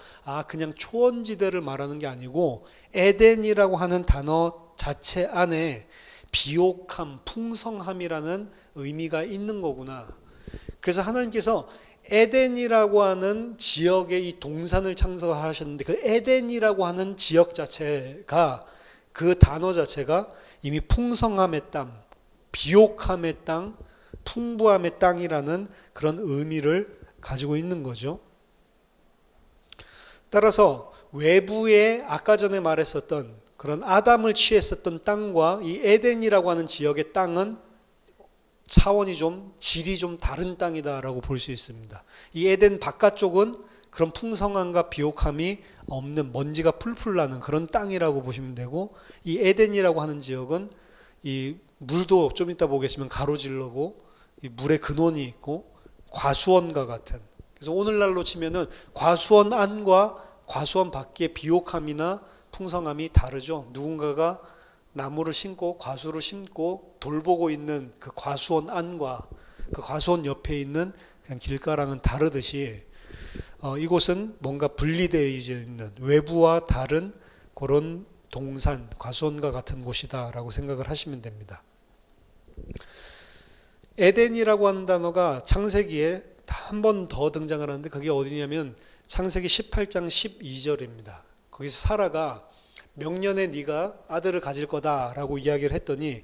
그냥 초원지대를 말하는 게 아니고 에덴이라고 하는 단어 자체 안에 비옥함, 풍성함이라는 의미가 있는 거구나. 그래서 하나님께서 에덴이라고 하는 지역에 이 동산을 창설하셨는데 그 에덴이라고 하는 지역 자체가 그 단어 자체가 이미 풍성함의 땅, 비옥함의 땅, 풍부함의 땅이라는 그런 의미를 가지고 있는 거죠. 따라서 외부에 아까 전에 말했었던 그런 아담을 취했었던 땅과 이 에덴이라고 하는 지역의 땅은 차원이 좀 질이 좀 다른 땅이다라고 볼 수 있습니다. 이 에덴 바깥쪽은 그런 풍성함과 비옥함이 없는 먼지가 풀풀 나는 그런 땅이라고 보시면 되고 이 에덴이라고 하는 지역은 이 물도 좀 이따 보겠지만 가로질르고 이 물의 근원이 있고 과수원과 같은 그래서 오늘날로 치면은 과수원 안과 과수원 밖의 비옥함이나 풍성함이 다르죠. 누군가가 나무를 심고 과수를 심고 돌보고 있는 그 과수원 안과 그 과수원 옆에 있는 그냥 길가랑은 다르듯이 이곳은 뭔가 분리되어 있는 외부와 다른 그런 동산, 과수원과 같은 곳이다라고 생각을 하시면 됩니다. 에덴이라고 하는 단어가 창세기에 한 번 더 등장을 하는데 그게 어디냐면 창세기 18장 12절입니다. 거기서 사라가 명년에 네가 아들을 가질 거다라고 이야기를 했더니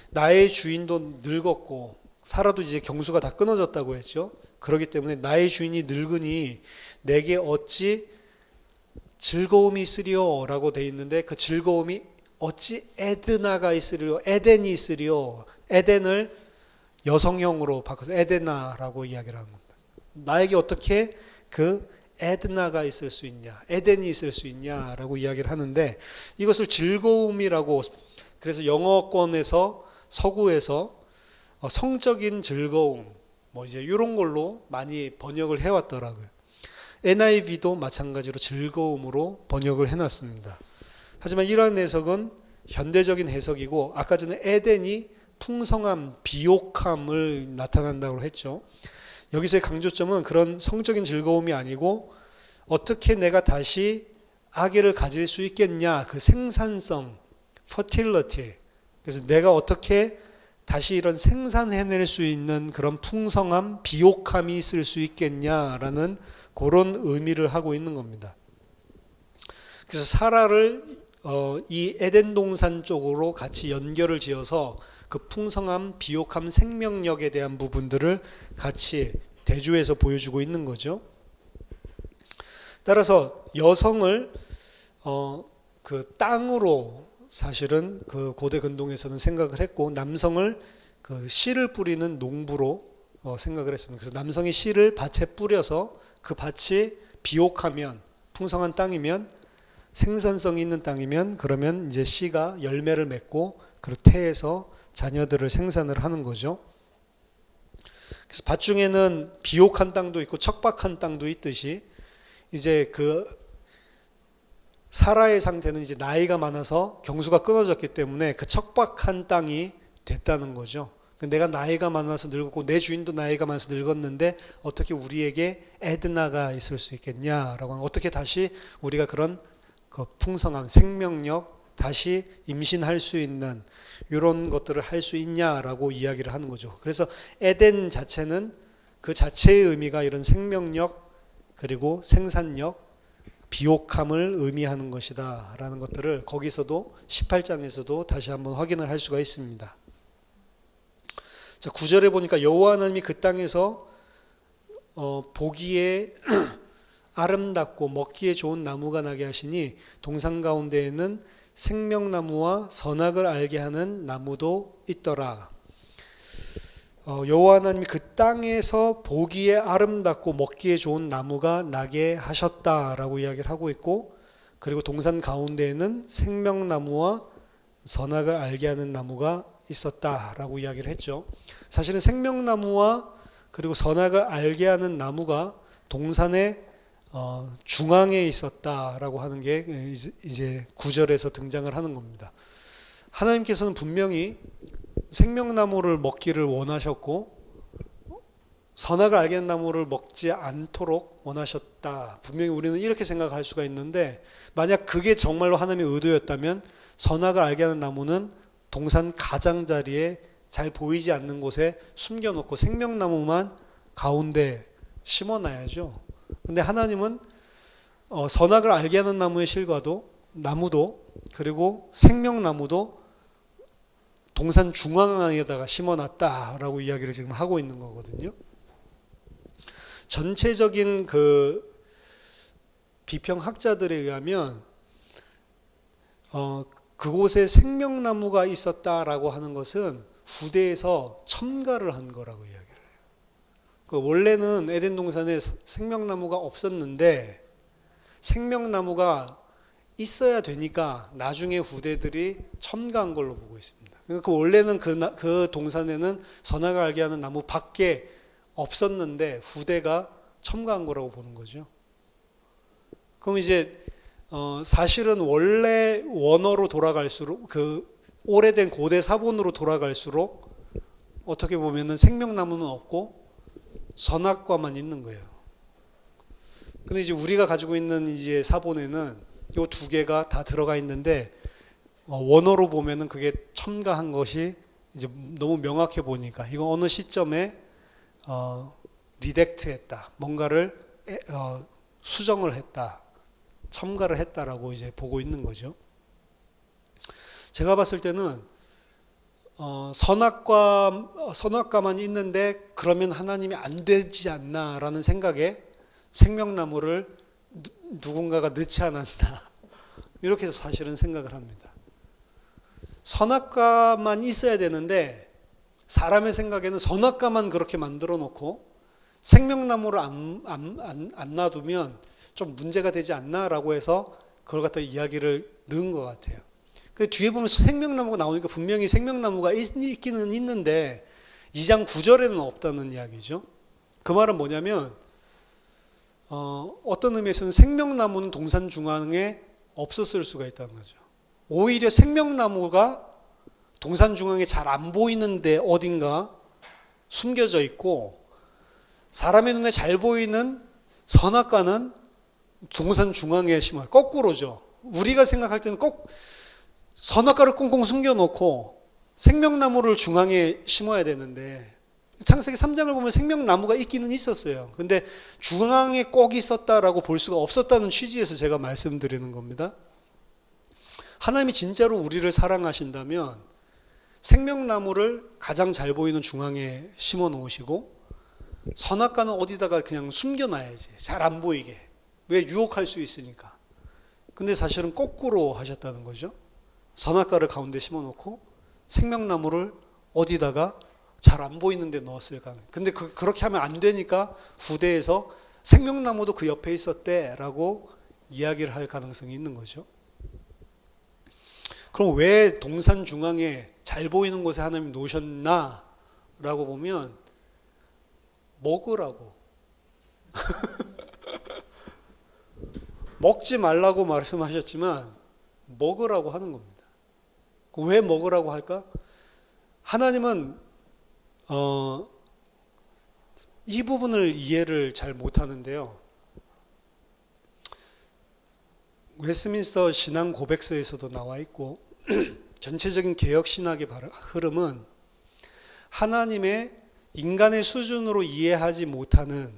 나의 주인도 늙었고 사라도 이제 경수가 다 끊어졌다고 했죠. 그렇기 때문에 나의 주인이 늙으니 내게 어찌 즐거움이 있으리요 라고 돼 있는데 그 즐거움이 어찌 에드나가 있으리요 에덴이 있으리요 에덴을 여성형으로 바꿔서 에데나라고 이야기를 하는 겁니다. 나에게 어떻게 그 에드나가 있을 수 있냐 에덴이 있을 수 있냐라고 이야기를 하는데 이것을 즐거움이라고 그래서 영어권에서 서구에서 성적인 즐거움 뭐 이제 이런 걸로 많이 번역을 해왔더라고요. NIV도 마찬가지로 즐거움으로 번역을 해놨습니다. 하지만 이러한 해석은 현대적인 해석이고 아까 전에 에덴이 풍성함, 비옥함을 나타난다고 했죠. 여기서의 강조점은 그런 성적인 즐거움이 아니고 어떻게 내가 다시 아기를 가질 수 있겠냐, 그 생산성, fertility. 그래서 내가 어떻게 다시 이런 생산해낼 수 있는 그런 풍성함, 비옥함이 있을 수 있겠냐라는 그런 의미를 하고 있는 겁니다. 그래서 사라를 이 에덴 동산 쪽으로 같이 연결을 지어서 그 풍성함, 비옥함, 생명력에 대한 부분들을 같이 대조해서 보여주고 있는 거죠. 따라서 여성을 그 땅으로 사실은 그 고대 근동에서는 생각을 했고, 남성을 그 씨를 뿌리는 농부로 생각을 했습니다. 그래서 남성이 씨를 밭에 뿌려서 그 밭이 비옥하면, 풍성한 땅이면, 생산성이 있는 땅이면, 그러면 이제 씨가 열매를 맺고 그리고 태에서 자녀들을 생산을 하는 거죠. 그래서 밭 중에는 비옥한 땅도 있고 척박한 땅도 있듯이, 이제 그 사라의 상태는 이제 나이가 많아서 경수가 끊어졌기 때문에 그 척박한 땅이 됐다는 거죠. 내가 나이가 많아서 늙었고 내 주인도 나이가 많아서 늙었는데 어떻게 우리에게 에드나가 있을 수 있겠냐라고 하는, 어떻게 다시 우리가 그런 그 풍성함, 생명력, 다시 임신할 수 있는 이런 것들을 할 수 있냐라고 이야기를 하는 거죠. 그래서 에덴 자체는 그 자체의 의미가 이런 생명력, 그리고 생산력, 비옥함을 의미하는 것이다 라는 것들을 거기서도 18장에서도 다시 한번 확인을 할 수가 있습니다. 자, 9절에 보니까 여호와 하나님이 그 땅에서 보기에 아름답고 먹기에 좋은 나무가 나게 하시니 동산 가운데에는 생명나무와 선악을 알게 하는 나무도 있더라. 여호와 하나님이 그 땅에서 보기에 아름답고 먹기에 좋은 나무가 나게 하셨다라고 이야기를 하고 있고, 그리고 동산 가운데에는 생명나무와 선악을 알게 하는 나무가 있었다라고 이야기를 했죠. 사실은 생명나무와 그리고 선악을 알게 하는 나무가 동산의 중앙에 있었다라고 하는 게 이제 9절에서 등장을 하는 겁니다. 하나님께서는 분명히 생명나무를 먹기를 원하셨고 선악을 알게 하는 나무를 먹지 않도록 원하셨다. 분명히 우리는 이렇게 생각할 수가 있는데, 만약 그게 정말로 하나님의 의도였다면 선악을 알게 하는 나무는 동산 가장자리에 잘 보이지 않는 곳에 숨겨놓고 생명나무만 가운데 심어놔야죠. 근데 하나님은 선악을 알게 하는 나무의 실과도, 나무도, 그리고 생명나무도 동산 중앙에다가 심어놨다라고 이야기를 지금 하고 있는 거거든요. 전체적인 그 비평학자들에 의하면 그곳에 생명나무가 있었다라고 하는 것은 후대에서 첨가를 한 거라고 이야기를 해요. 원래는 에덴 동산에 생명나무가 없었는데 생명나무가 있어야 되니까 나중에 후대들이 첨가한 걸로 보고 있습니다. 그 원래는 그 동산에는 선악을 알게 하는 나무 밖에 없었는데 후대가 첨가한 거라고 보는 거죠. 그럼 이제 사실은 원래 원어로 돌아갈수록, 그 오래된 고대 사본으로 돌아갈수록 어떻게 보면은 생명나무는 없고 선악과만 있는 거예요. 근데 이제 우리가 가지고 있는 이제 사본에는 이 두 개가 다 들어가 있는데 원어로 보면은 그게 첨가한 것이 이제 너무 명확해 보니까 이거 어느 시점에 리렉트했다, 뭔가를 수정을 했다, 첨가를 했다라고 이제 보고 있는 거죠. 제가 봤을 때는 선악과만 있는데 그러면 하나님이 안 되지 않나라는 생각에 생명나무를 누군가가 넣지 않았나, 이렇게 해서 사실은 생각을 합니다. 선악과만 있어야 되는데 사람의 생각에는 선악과만 그렇게 만들어 놓고 생명나무를 안 놔두면 좀 문제가 되지 않나라고 해서 그걸 갖다 이야기를 넣은 것 같아요. 그 뒤에 보면 생명나무가 나오니까 분명히 생명나무가 있기는 있는데 2장 9절에는 없다는 이야기죠. 그 말은 뭐냐면 어떤 의미에서는 생명나무는 동산 중앙에 없었을 수가 있다는 거죠. 오히려 생명나무가 동산 중앙에 잘 안 보이는데 어딘가 숨겨져 있고, 사람의 눈에 잘 보이는 선악과는 동산 중앙에 심어요. 거꾸로죠. 우리가 생각할 때는 꼭 선악과를 꽁꽁 숨겨놓고 생명나무를 중앙에 심어야 되는데, 창세기 3장을 보면 생명나무가 있기는 있었어요. 근데 중앙에 꼭 있었다라고 볼 수가 없었다는 취지에서 제가 말씀드리는 겁니다. 하나님이 진짜로 우리를 사랑하신다면 생명나무를 가장 잘 보이는 중앙에 심어 놓으시고, 선악과는 어디다가 그냥 숨겨놔야지, 잘 안 보이게. 왜? 유혹할 수 있으니까. 근데 사실은 거꾸로 하셨다는 거죠. 선악과를 가운데 심어 놓고 생명나무를 어디다가 잘 안 보이는 데 넣었을까. 근데 그렇게 하면 안 되니까 후대에서 생명나무도 그 옆에 있었대 라고 이야기를 할 가능성이 있는 거죠. 그럼 왜 동산 중앙에 잘 보이는 곳에 하나님 놓으셨나 라고 보면, 먹으라고. 먹지 말라고 말씀하셨지만 먹으라고 하는 겁니다. 왜 먹으라고 할까? 하나님은 이 부분을 이해를 잘 못하는데요. 웨스민스터 신앙 고백서에서도 나와 있고 전체적인 개혁 신학의 흐름은 하나님의 인간의 수준으로 이해하지 못하는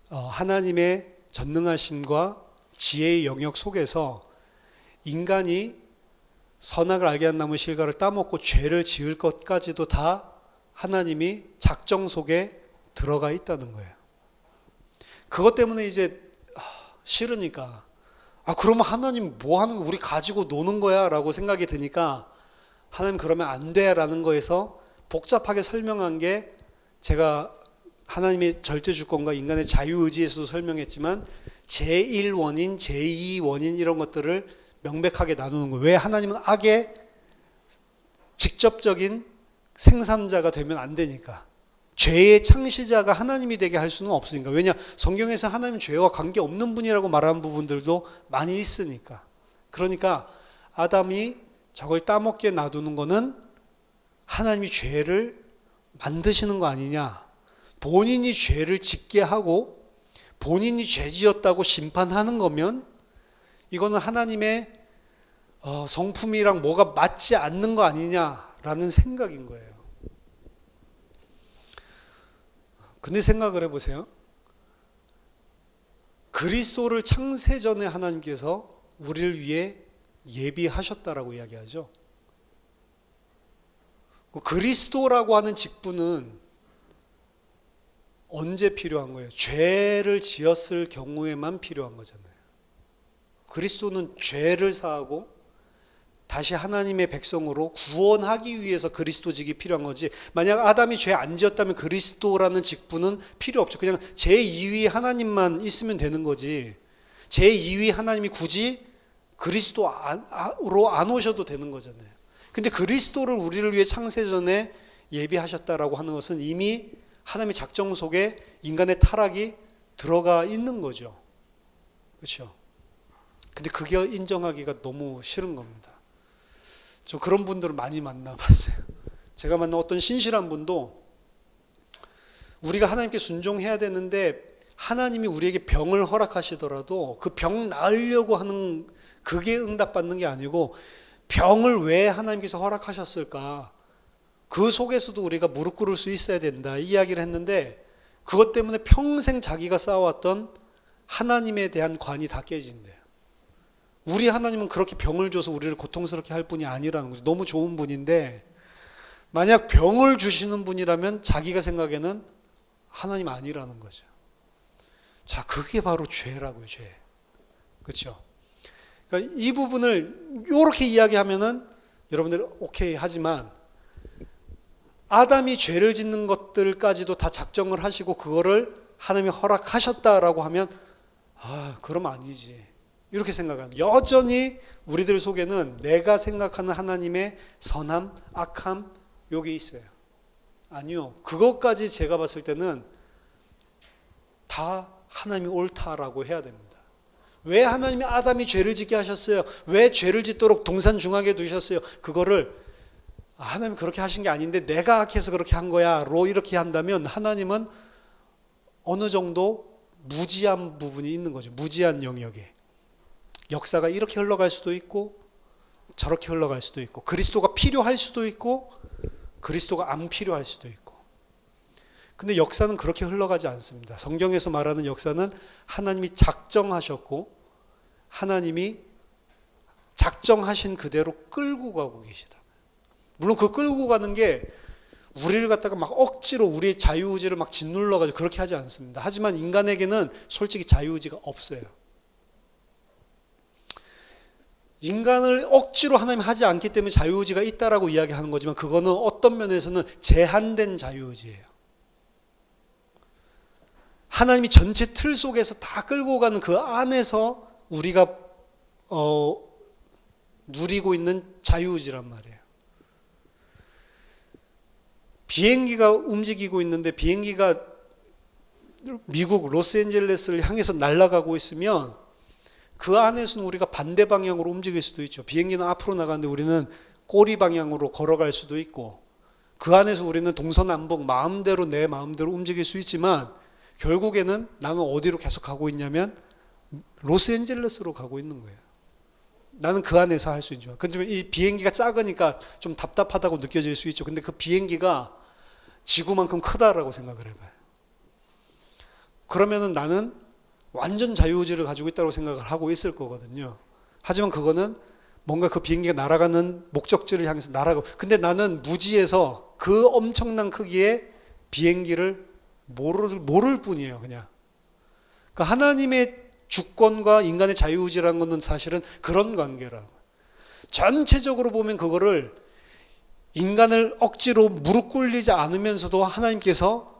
하나님의 전능하심과 지혜의 영역 속에서 인간이 선악을 알게 한 나무 실과를 따먹고 죄를 지을 것까지도 다 하나님이 작정 속에 들어가 있다는 거예요. 그것 때문에 이제 싫으니까, 그러면 하나님 뭐 하는 거, 우리 가지고 노는 거야 라고 생각이 드니까, 하나님 그러면 안 돼 라는 거에서 복잡하게 설명한 게, 제가 하나님의 절대 주권과 인간의 자유의지에서도 설명했지만 제1원인, 제2원인 이런 것들을 명백하게 나누는 거예요. 왜? 하나님은 악의 직접적인 생산자가 되면 안 되니까. 죄의 창시자가 하나님이 되게 할 수는 없으니까. 왜냐? 성경에서 하나님 죄와 관계없는 분이라고 말하는 부분들도 많이 있으니까. 그러니까 아담이 저걸 따먹게 놔두는 거는 하나님이 죄를 만드시는 거 아니냐. 본인이 죄를 짓게 하고 본인이 죄 지었다고 심판하는 거면 이거는 하나님의 성품이랑 뭐가 맞지 않는 거 아니냐라는 생각인 거예요. 근데 생각을 해보세요. 그리스도를 창세전에 하나님께서 우리를 위해 예비하셨다라고 이야기하죠. 그리스도라고 하는 직분은 언제 필요한 거예요? 죄를 지었을 경우에만 필요한 거잖아요. 그리스도는 죄를 사하고 다시 하나님의 백성으로 구원하기 위해서 그리스도직이 필요한 거지, 만약 아담이 죄 안 지었다면 그리스도라는 직분은 필요 없죠. 그냥 제2위 하나님만 있으면 되는 거지, 제2위 하나님이 굳이 그리스도로 안 오셔도 되는 거잖아요. 근데 그리스도를 우리를 위해 창세전에 예비하셨다라고 하는 것은 이미 하나님의 작정 속에 인간의 타락이 들어가 있는 거죠. 그렇죠? 근데 그게 인정하기가 너무 싫은 겁니다. 저 그런 분들을 많이 만나봤어요. 제가 만난 어떤 신실한 분도 우리가 하나님께 순종해야 되는데 하나님이 우리에게 병을 허락하시더라도 그 병 나으려고 하는 그게 응답받는 게 아니고, 병을 왜 하나님께서 허락하셨을까? 그 속에서도 우리가 무릎 꿇을 수 있어야 된다, 이 이야기를 했는데, 그것 때문에 평생 자기가 쌓아왔던 하나님에 대한 관이 다 깨진대요. 우리 하나님은 그렇게 병을 줘서 우리를 고통스럽게 할 분이 아니라는 거죠. 너무 좋은 분인데, 만약 병을 주시는 분이라면 자기가 생각에는 하나님 아니라는 거죠. 자, 그게 바로 죄라고요, 죄. 그렇죠? 그러니까 이 부분을 이렇게 이야기하면은 여러분들 오케이 하지만, 아담이 죄를 짓는 것들까지도 다 작정을 하시고 그거를 하나님이 허락하셨다라고 하면 그럼 아니지, 이렇게 생각하는, 여전히 우리들 속에는 내가 생각하는 하나님의 선함, 악함 여기 있어요. 아니요, 그것까지 제가 봤을 때는 다 하나님이 옳다라고 해야 됩니다. 왜 하나님이 아담이 죄를 짓게 하셨어요? 왜 죄를 짓도록 동산 중앙에 두셨어요? 그거를 하나님이 그렇게 하신 게 아닌데 내가 악해서 그렇게 한 거야 로 이렇게 한다면 하나님은 어느 정도 무지한 부분이 있는 거죠. 무지한 영역에. 역사가 이렇게 흘러갈 수도 있고 저렇게 흘러갈 수도 있고 그리스도가 필요할 수도 있고 그리스도가 안 필요할 수도 있고. 근데 역사는 그렇게 흘러가지 않습니다. 성경에서 말하는 역사는 하나님이 작정하셨고 하나님이 작정하신 그대로 끌고 가고 계시다. 물론 그 끌고 가는 게 우리를 갖다가 막 억지로 우리의 자유의지를 막 짓눌러가지고 그렇게 하지 않습니다. 하지만 인간에게는 솔직히 자유의지가 없어요. 인간을 억지로 하나님 하지 않기 때문에 자유의지가 있다라고 이야기하는 거지만 그거는 어떤 면에서는 제한된 자유의지예요. 하나님이 전체 틀 속에서 다 끌고 가는 그 안에서 우리가 누리고 있는 자유의지란 말이에요. 비행기가 움직이고 있는데 비행기가 미국 로스앤젤레스를 향해서 날아가고 있으면 그 안에서는 우리가 반대 방향으로 움직일 수도 있죠. 비행기는 앞으로 나가는데 우리는 꼬리 방향으로 걸어갈 수도 있고 그 안에서 우리는 동서남북 마음대로 내 마음대로 움직일 수 있지만 결국에는 나는 어디로 계속 가고 있냐면 로스앤젤레스로 가고 있는 거예요. 나는 그 안에서 할 수 있지만 근데 이 비행기가 작으니까 좀 답답하다고 느껴질 수 있죠. 근데 그 비행기가 지구만큼 크다라고 생각을 해봐요. 그러면은 나는 완전 자유의지를 가지고 있다고 생각을 하고 있을 거거든요. 하지만 그거는 뭔가 그 비행기가 날아가는 목적지를 향해서 날아가고 근데 나는 무지에서 그 엄청난 크기의 비행기를 모를 뿐이에요. 그냥. 그러니까 하나님의 주권과 인간의 자유의지라는 것은 사실은 그런 관계라고. 전체적으로 보면 그거를 인간을 억지로 무릎 꿇리지 않으면서도 하나님께서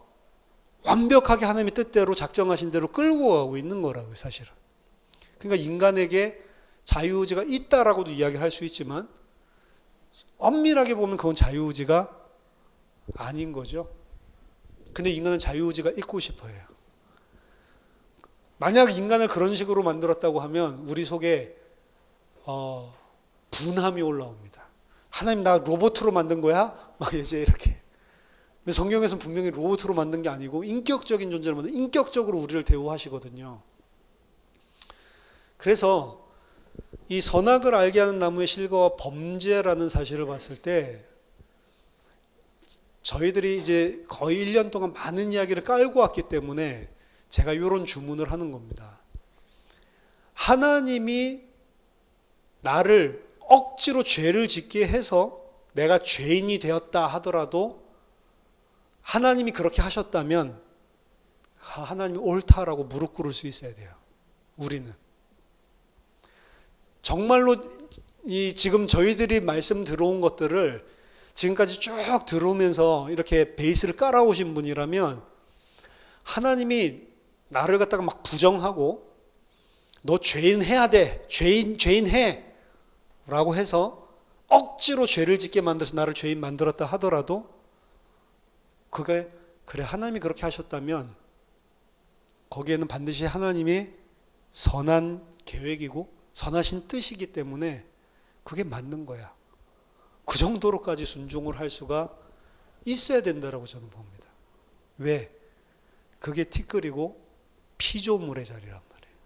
완벽하게 하나님의 뜻대로 작정하신 대로 끌고 가고 있는 거라고요, 사실은. 그러니까 인간에게 자유의지가 있다라고도 이야기할 수 있지만 엄밀하게 보면 그건 자유의지가 아닌 거죠. 근데 인간은 자유의지가 있고 싶어 해요. 만약 인간을 그런 식으로 만들었다고 하면 우리 속에 분함이 올라옵니다. 하나님 나 로봇으로 만든 거야? 막 이제 이렇게. 근데 성경에서는 분명히 로봇으로 만든 게 아니고 인격적인 존재를 만든 인격적으로 우리를 대우하시거든요. 그래서 이 선악을 알게 하는 나무의 실과와 범죄라는 사실을 봤을 때 저희들이 이제 거의 1년 동안 많은 이야기를 깔고 왔기 때문에 제가 이런 주문을 하는 겁니다. 하나님이 나를 억지로 죄를 짓게 해서 내가 죄인이 되었다 하더라도 하나님이 그렇게 하셨다면 하나님이 옳다라고 무릎 꿇을 수 있어야 돼요. 우리는. 정말로 이 지금 저희들이 말씀 들어온 것들을 지금까지 쭉 들어오면서 이렇게 베이스를 깔아오신 분이라면 하나님이 나를 갖다가 막 부정하고 너 죄인 해야 돼. 죄인 해. 라고 해서 억지로 죄를 짓게 만들어서 나를 죄인 만들었다 하더라도 그게 그래 하나님이 그렇게 하셨다면 거기에는 반드시 하나님의 선한 계획이고 선하신 뜻이기 때문에 그게 맞는 거야. 그 정도로까지 순종을 할 수가 있어야 된다라고 저는 봅니다. 왜? 그게 티끌이고 피조물의 자리란 말이에요.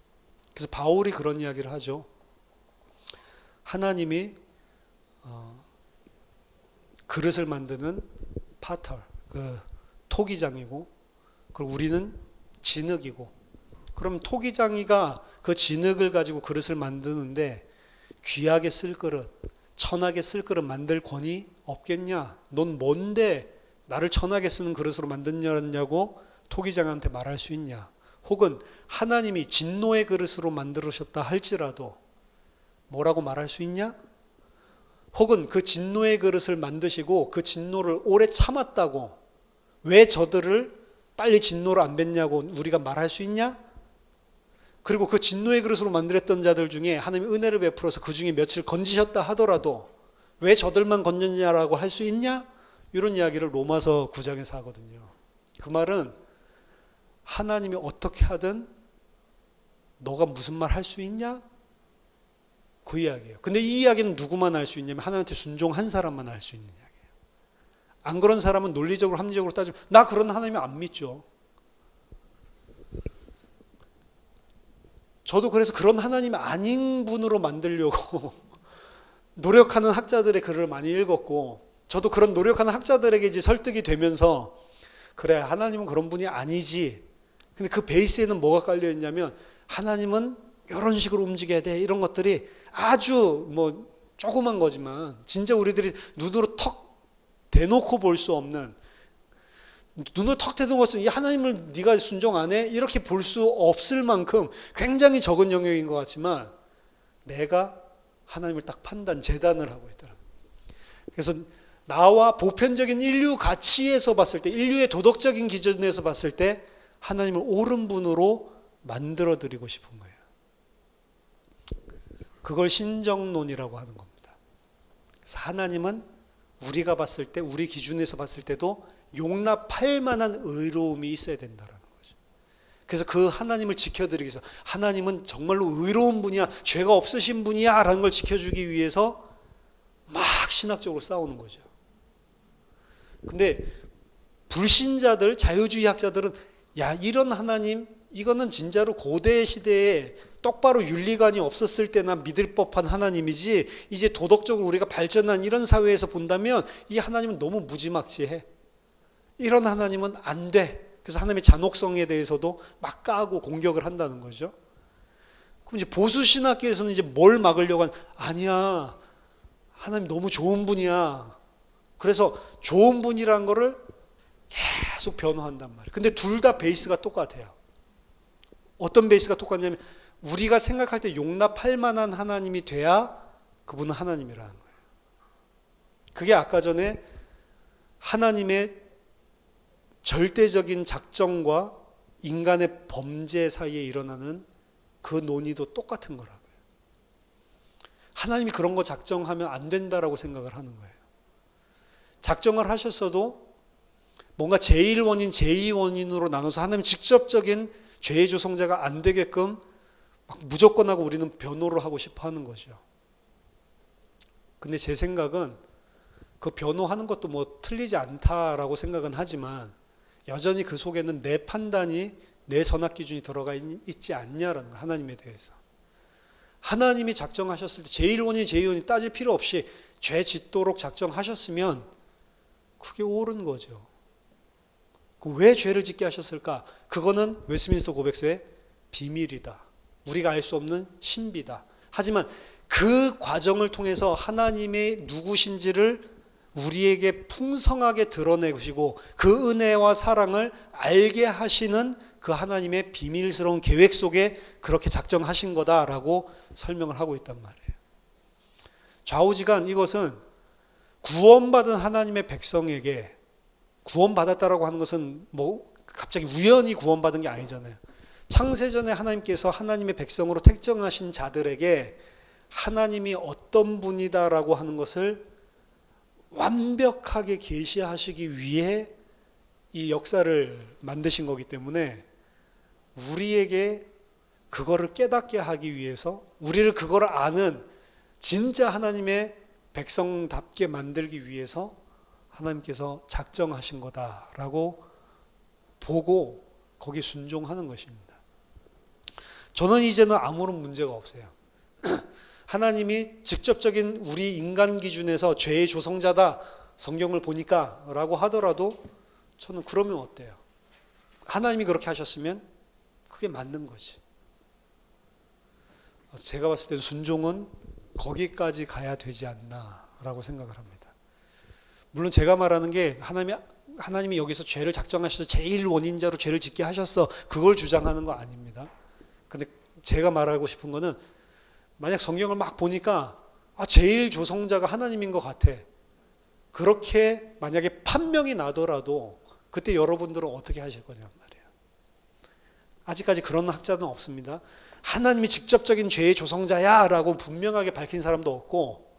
그래서 바울이 그런 이야기를 하죠. 하나님이 그릇을 만드는 파터, 그 토기장이고, 그리고 우리는 진흙이고, 그럼 토기장이가 그 진흙을 가지고 그릇을 만드는데 귀하게 쓸 그릇, 천하게 쓸 그릇 만들 권위 없겠냐? 넌 뭔데 나를 천하게 쓰는 그릇으로 만드냐고 토기장한테 말할 수 있냐? 혹은 하나님이 진노의 그릇으로 만들으셨다 할지라도 뭐라고 말할 수 있냐? 혹은 그 진노의 그릇을 만드시고 그 진노를 오래 참았다고 왜 저들을 빨리 진노를 안 뱉냐고 우리가 말할 수 있냐? 그리고 그 진노의 그릇으로 만들었던 자들 중에 하나님이 은혜를 베풀어서 그 중에 며칠 건지셨다 하더라도 왜 저들만 건졌냐라고 할 수 있냐? 이런 이야기를 로마서 9장에서 하거든요. 그 말은 하나님이 어떻게 하든 너가 무슨 말 할 수 있냐? 그 이야기예요. 근데 이 이야기는 누구만 할 수 있냐면 하나님한테 순종한 사람만 할 수 있는 이야기예요. 안 그런 사람은 논리적으로 합리적으로 따지면 나 그런 하나님이 안 믿죠. 저도 그래서 그런 하나님 아닌 분으로 만들려고 노력하는 학자들의 글을 많이 읽었고, 저도 그런 노력하는 학자들에게 이제 설득이 되면서 그래, 하나님은 그런 분이 아니지. 근데 그 베이스에는 뭐가 깔려 있냐면 하나님은 이런 식으로 움직여야 돼. 이런 것들이 아주 뭐 조그만 거지만 진짜 우리들이 눈으로 턱 대놓고 볼 수 없는, 눈으로 턱 대놓고 볼 수 없는, 이 하나님을 네가 순종 안 해? 이렇게 볼 수 없을 만큼 굉장히 적은 영역인 것 같지만 내가 하나님을 딱 재단을 하고 있더라고요. 그래서 나와 보편적인 인류 가치에서 봤을 때, 인류의 도덕적인 기준에서 봤을 때 하나님을 옳은 분으로 만들어 드리고 싶은 거예요. 그걸 신정론이라고 하는 겁니다. 그래서 하나님은 우리가 봤을 때, 우리 기준에서 봤을 때도 용납할 만한 의로움이 있어야 된다라는 거죠. 그래서 그 하나님을 지켜드리기 위해서, 하나님은 정말로 의로운 분이야, 죄가 없으신 분이야 라는 걸 지켜주기 위해서 막 신학적으로 싸우는 거죠. 근데 불신자들, 자유주의 학자들은 야, 이런 하나님, 이거는 진짜로 고대 시대에 똑바로 윤리관이 없었을 때나 믿을 법한 하나님이지, 이제 도덕적으로 우리가 발전한 이런 사회에서 본다면 이 하나님은 너무 무지막지해. 이런 하나님은 안 돼. 그래서 하나님의 잔혹성에 대해서도 막 까고 공격을 한다는 거죠. 그럼 이제 보수 신학계에서는 이제 뭘 막으려고 아니야, 하나님 너무 좋은 분이야. 그래서 좋은 분이란 거를 계속 변호한단 말이에요. 근데 둘 다 베이스가 똑같아요. 어떤 베이스가 똑같냐면 우리가 생각할 때 용납할 만한 하나님이 돼야 그분은 하나님이라는 거예요. 그게 아까 전에 하나님의 절대적인 작정과 인간의 범죄 사이에 일어나는 그 논의도 똑같은 거라고요. 하나님이 그런 거 작정하면 안 된다라고 생각을 하는 거예요. 작정을 하셨어도 뭔가 제1원인, 제2원인으로 나눠서 하나님 직접적인 죄의 조성자가 안 되게끔 막 무조건 하고 우리는 변호를 하고 싶어 하는 거죠. 근데 제 생각은 그 변호하는 것도 뭐 틀리지 않다라고 생각은 하지만 여전히 그 속에는 내 판단이, 내 선악 기준이 들어가 있지 않냐라는 거, 하나님에 대해서. 하나님이 작정하셨을 때 제1원인, 제2원인 따질 필요 없이 죄 짓도록 작정하셨으면 그게 옳은 거죠. 왜 죄를 짓게 하셨을까? 그거는 웨스민스터 고백서의 비밀이다. 우리가 알 수 없는 신비다. 하지만 그 과정을 통해서 하나님의 누구신지를 우리에게 풍성하게 드러내시고 그 은혜와 사랑을 알게 하시는 그 하나님의 비밀스러운 계획 속에 그렇게 작정하신 거다라고 설명을 하고 있단 말이에요. 좌우지간 이것은 구원받은 하나님의 백성에게, 구원받았다라고 하는 것은 뭐 갑자기 우연히 구원받은 게 아니잖아요. 창세전에 하나님께서 하나님의 백성으로 택정하신 자들에게 하나님이 어떤 분이다라고 하는 것을 완벽하게 계시하시기 위해 이 역사를 만드신 거기 때문에 우리에게 그거를 깨닫게 하기 위해서, 우리를 그거를 아는 진짜 하나님의 백성답게 만들기 위해서 하나님께서 작정하신 거다라고 보고 거기에 순종하는 것입니다. 저는 이제는 아무런 문제가 없어요. 하나님이 직접적인 우리 인간 기준에서 죄의 조성자다, 성경을 보니까 라고 하더라도 저는 그러면 어때요? 하나님이 그렇게 하셨으면 그게 맞는 거지. 제가 봤을 때 순종은 거기까지 가야 되지 않나라고 생각을 합니다. 물론 제가 말하는 게 하나님이 여기서 죄를 작정하셔서 제일 원인자로 죄를 짓게 하셨어, 그걸 주장하는 거 아닙니다. 근데 제가 말하고 싶은 거는 만약 성경을 막 보니까 제일 조성자가 하나님인 것 같아. 그렇게 만약에 판명이 나더라도 그때 여러분들은 어떻게 하실 거냐 말이에요. 아직까지 그런 학자는 없습니다. 하나님이 직접적인 죄의 조성자야 라고 분명하게 밝힌 사람도 없고,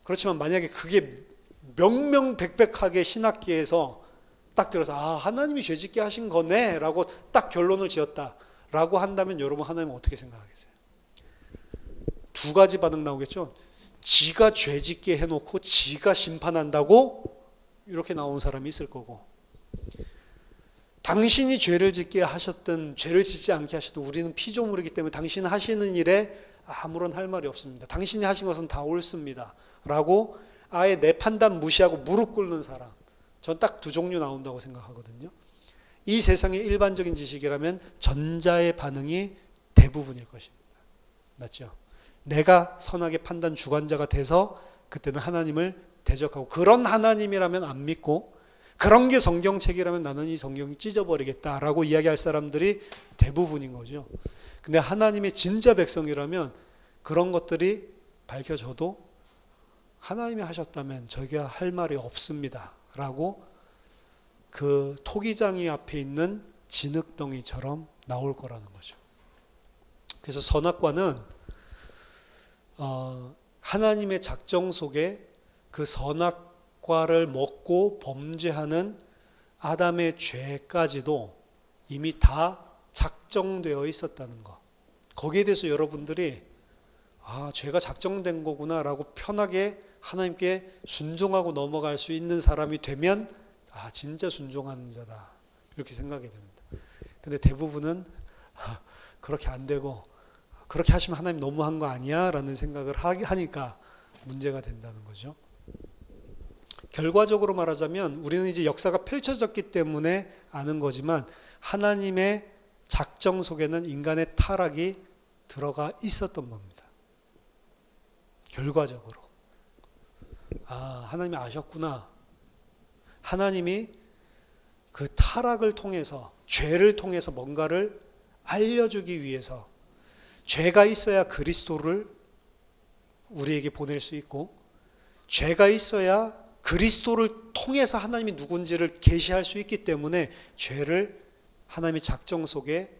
그렇지만 만약에 그게 명명백백하게 신학계에서 딱 들어서 하나님이 죄 짓게 하신 거네 라고 딱 결론을 지었다 라고 한다면 여러분 하나님은 어떻게 생각하겠어요? 두 가지 반응 나오겠죠. 지가 죄 짓게 해놓고 지가 심판한다고 이렇게 나오는 사람이 있을 거고, 당신이 죄를 짓게 하셨든 죄를 짓지 않게 하셨든 우리는 피조물이기 때문에 당신 하시는 일에 아무런 할 말이 없습니다. 당신이 하신 것은 다 옳습니다. 라고 아예 내 판단 무시하고 무릎 꿇는 사람. 전 딱 두 종류 나온다고 생각하거든요. 이 세상의 일반적인 지식이라면 전자의 반응이 대부분일 것입니다. 맞죠? 내가 선악의 판단 주관자가 돼서 그때는 하나님을 대적하고, 그런 하나님이라면 안 믿고 그런 게 성경책이라면 나는 이 성경 찢어버리겠다라고 이야기할 사람들이 대부분인 거죠. 근데 하나님의 진짜 백성이라면 그런 것들이 밝혀져도 하나님이 하셨다면 저희가 할 말이 없습니다 라고 그 토기장이 앞에 있는 진흙덩이처럼 나올 거라는 거죠. 그래서 선악과는 하나님의 작정 속에 그 선악과를 먹고 범죄하는 아담의 죄까지도 이미 다 작정되어 있었다는 것. 거기에 대해서 여러분들이 죄가 작정된 거구나 라고 편하게 하나님께 순종하고 넘어갈 수 있는 사람이 되면 진짜 순종하는 자다 이렇게 생각이 됩니다. 근데 대부분은 그렇게 안 되고 그렇게 하시면 하나님 너무한 거 아니야? 라는 생각을 하니까 문제가 된다는 거죠. 결과적으로 말하자면 우리는 이제 역사가 펼쳐졌기 때문에 아는 거지만 하나님의 작정 속에는 인간의 타락이 들어가 있었던 겁니다. 결과적으로. 하나님이 아셨구나. 하나님이 그 타락을 통해서, 죄를 통해서 뭔가를 알려주기 위해서 죄가 있어야 그리스도를 우리에게 보낼 수 있고, 죄가 있어야 그리스도를 통해서 하나님이 누군지를 계시할 수 있기 때문에 죄를 하나님의 작정 속에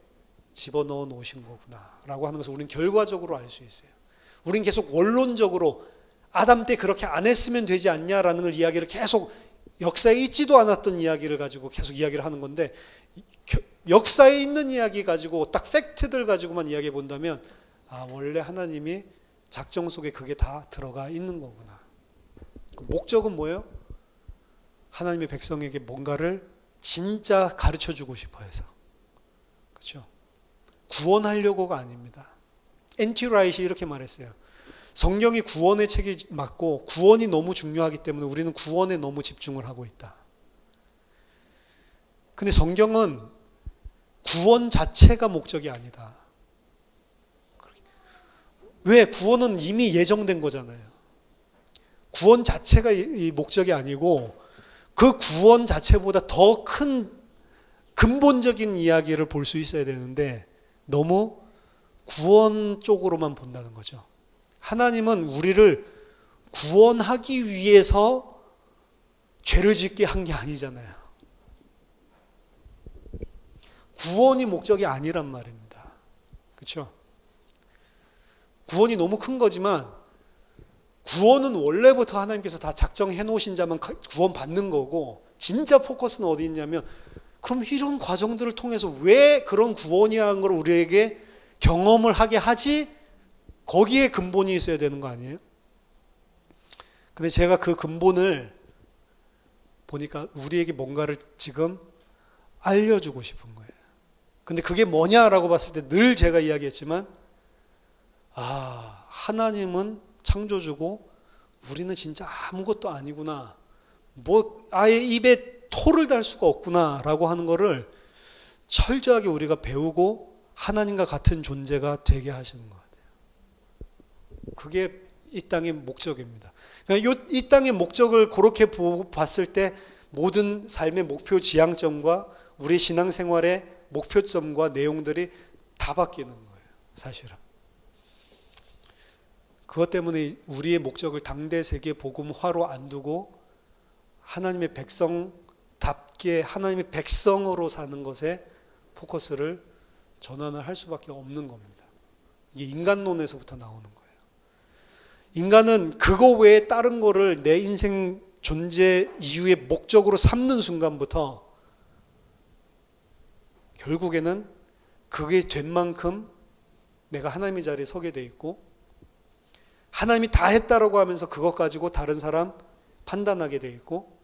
집어넣어 놓으신 거구나 라고 하는 것을 우리는 결과적으로 알 수 있어요. 우리는 계속 원론적으로 아담 때 그렇게 안 했으면 되지 않냐라는 걸 이야기를 계속, 역사에 있지도 않았던 이야기를 가지고 계속 이야기를 하는 건데, 역사에 있는 이야기 가지고 딱 팩트들 가지고만 이야기해 본다면 원래 하나님이 작정 속에 그게 다 들어가 있는 거구나. 목적은 뭐예요? 하나님의 백성에게 뭔가를 진짜 가르쳐 주고 싶어 해서. 그렇죠? 구원하려고가 아닙니다. 엔티 라이트이 이렇게 말했어요. 성경이 구원의 책이 맞고 구원이 너무 중요하기 때문에 우리는 구원에 너무 집중을 하고 있다. 근데 성경은 구원 자체가 목적이 아니다. 왜? 구원은 이미 예정된 거잖아요. 구원 자체가 이 목적이 아니고 그 구원 자체보다 더 큰 근본적인 이야기를 볼 수 있어야 되는데 너무 구원 쪽으로만 본다는 거죠. 하나님은 우리를 구원하기 위해서 죄를 짓게 한 게 아니잖아요. 구원이 목적이 아니란 말입니다. 그렇죠? 구원이 너무 큰 거지만 구원은 원래부터 하나님께서 다 작정해 놓으신 자만 구원 받는 거고, 진짜 포커스는 어디 있냐면 그럼 이런 과정들을 통해서 왜 그런 구원이라는 걸 우리에게 경험을 하게 하지? 거기에 근본이 있어야 되는 거 아니에요? 근데 제가 그 근본을 보니까 우리에게 뭔가를 지금 알려주고 싶은 거예요. 근데 그게 뭐냐라고 봤을 때 늘 제가 이야기했지만 하나님은 창조주고 우리는 진짜 아무것도 아니구나. 아예 입에 토를 달 수가 없구나 라고 하는 거를 철저하게 우리가 배우고 하나님과 같은 존재가 되게 하시는 것 같아요. 그게 이 땅의 목적입니다. 그러니까 이 땅의 목적을 그렇게 봤을 때 모든 삶의 목표 지향점과 우리 신앙생활의 목표점과 내용들이 다 바뀌는 거예요. 사실은. 그것 때문에 우리의 목적을 당대 세계 복음화로 안 두고 하나님의 백성답게 하나님의 백성으로 사는 것에 포커스를 전환을 할 수밖에 없는 겁니다. 이게 인간론에서부터 나오는 거예요. 인간은 그거 외에 다른 거를 내 인생 존재 이유의 목적으로 삼는 순간부터 결국에는 그게 된 만큼 내가 하나님의 자리에 서게 돼 있고, 하나님이 다 했다라고 하면서 그것 가지고 다른 사람 판단하게 돼 있고,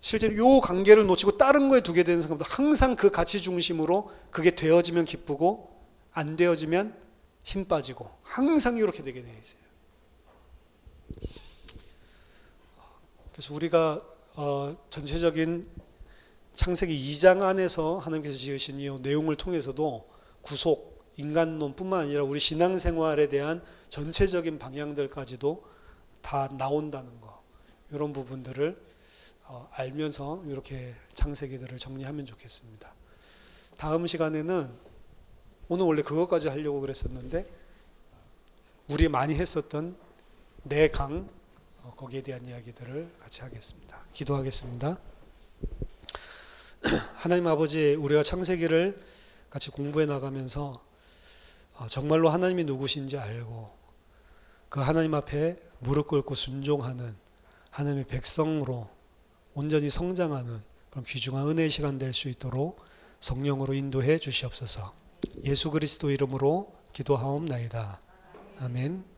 실제로 요 관계를 놓치고 다른 거에 두게 되는 사람도 항상 그 가치 중심으로 그게 되어지면 기쁘고 안 되어지면 힘 빠지고 항상 이렇게 되게 되어 있어요. 그래서 우리가 전체적인 창세기 2장 안에서 하나님께서 지으신 이 내용을 통해서도 구속, 인간론뿐만 아니라 우리 신앙생활에 대한 전체적인 방향들까지도 다 나온다는 거, 이런 부분들을 알면서 이렇게 창세기들을 정리하면 좋겠습니다. 다음 시간에는 오늘 원래 그것까지 하려고 그랬었는데 우리 많이 했었던 내강, 거기에 대한 이야기들을 같이 하겠습니다. 기도하겠습니다. 하나님 아버지, 우리가 창세기를 같이 공부해 나가면서 정말로 하나님이 누구신지 알고 그 하나님 앞에 무릎 꿇고 순종하는 하나님의 백성으로 온전히 성장하는 그런 귀중한 은혜의 시간 될 수 있도록 성령으로 인도해 주시옵소서. 예수 그리스도 이름으로 기도하옵나이다. 아멘.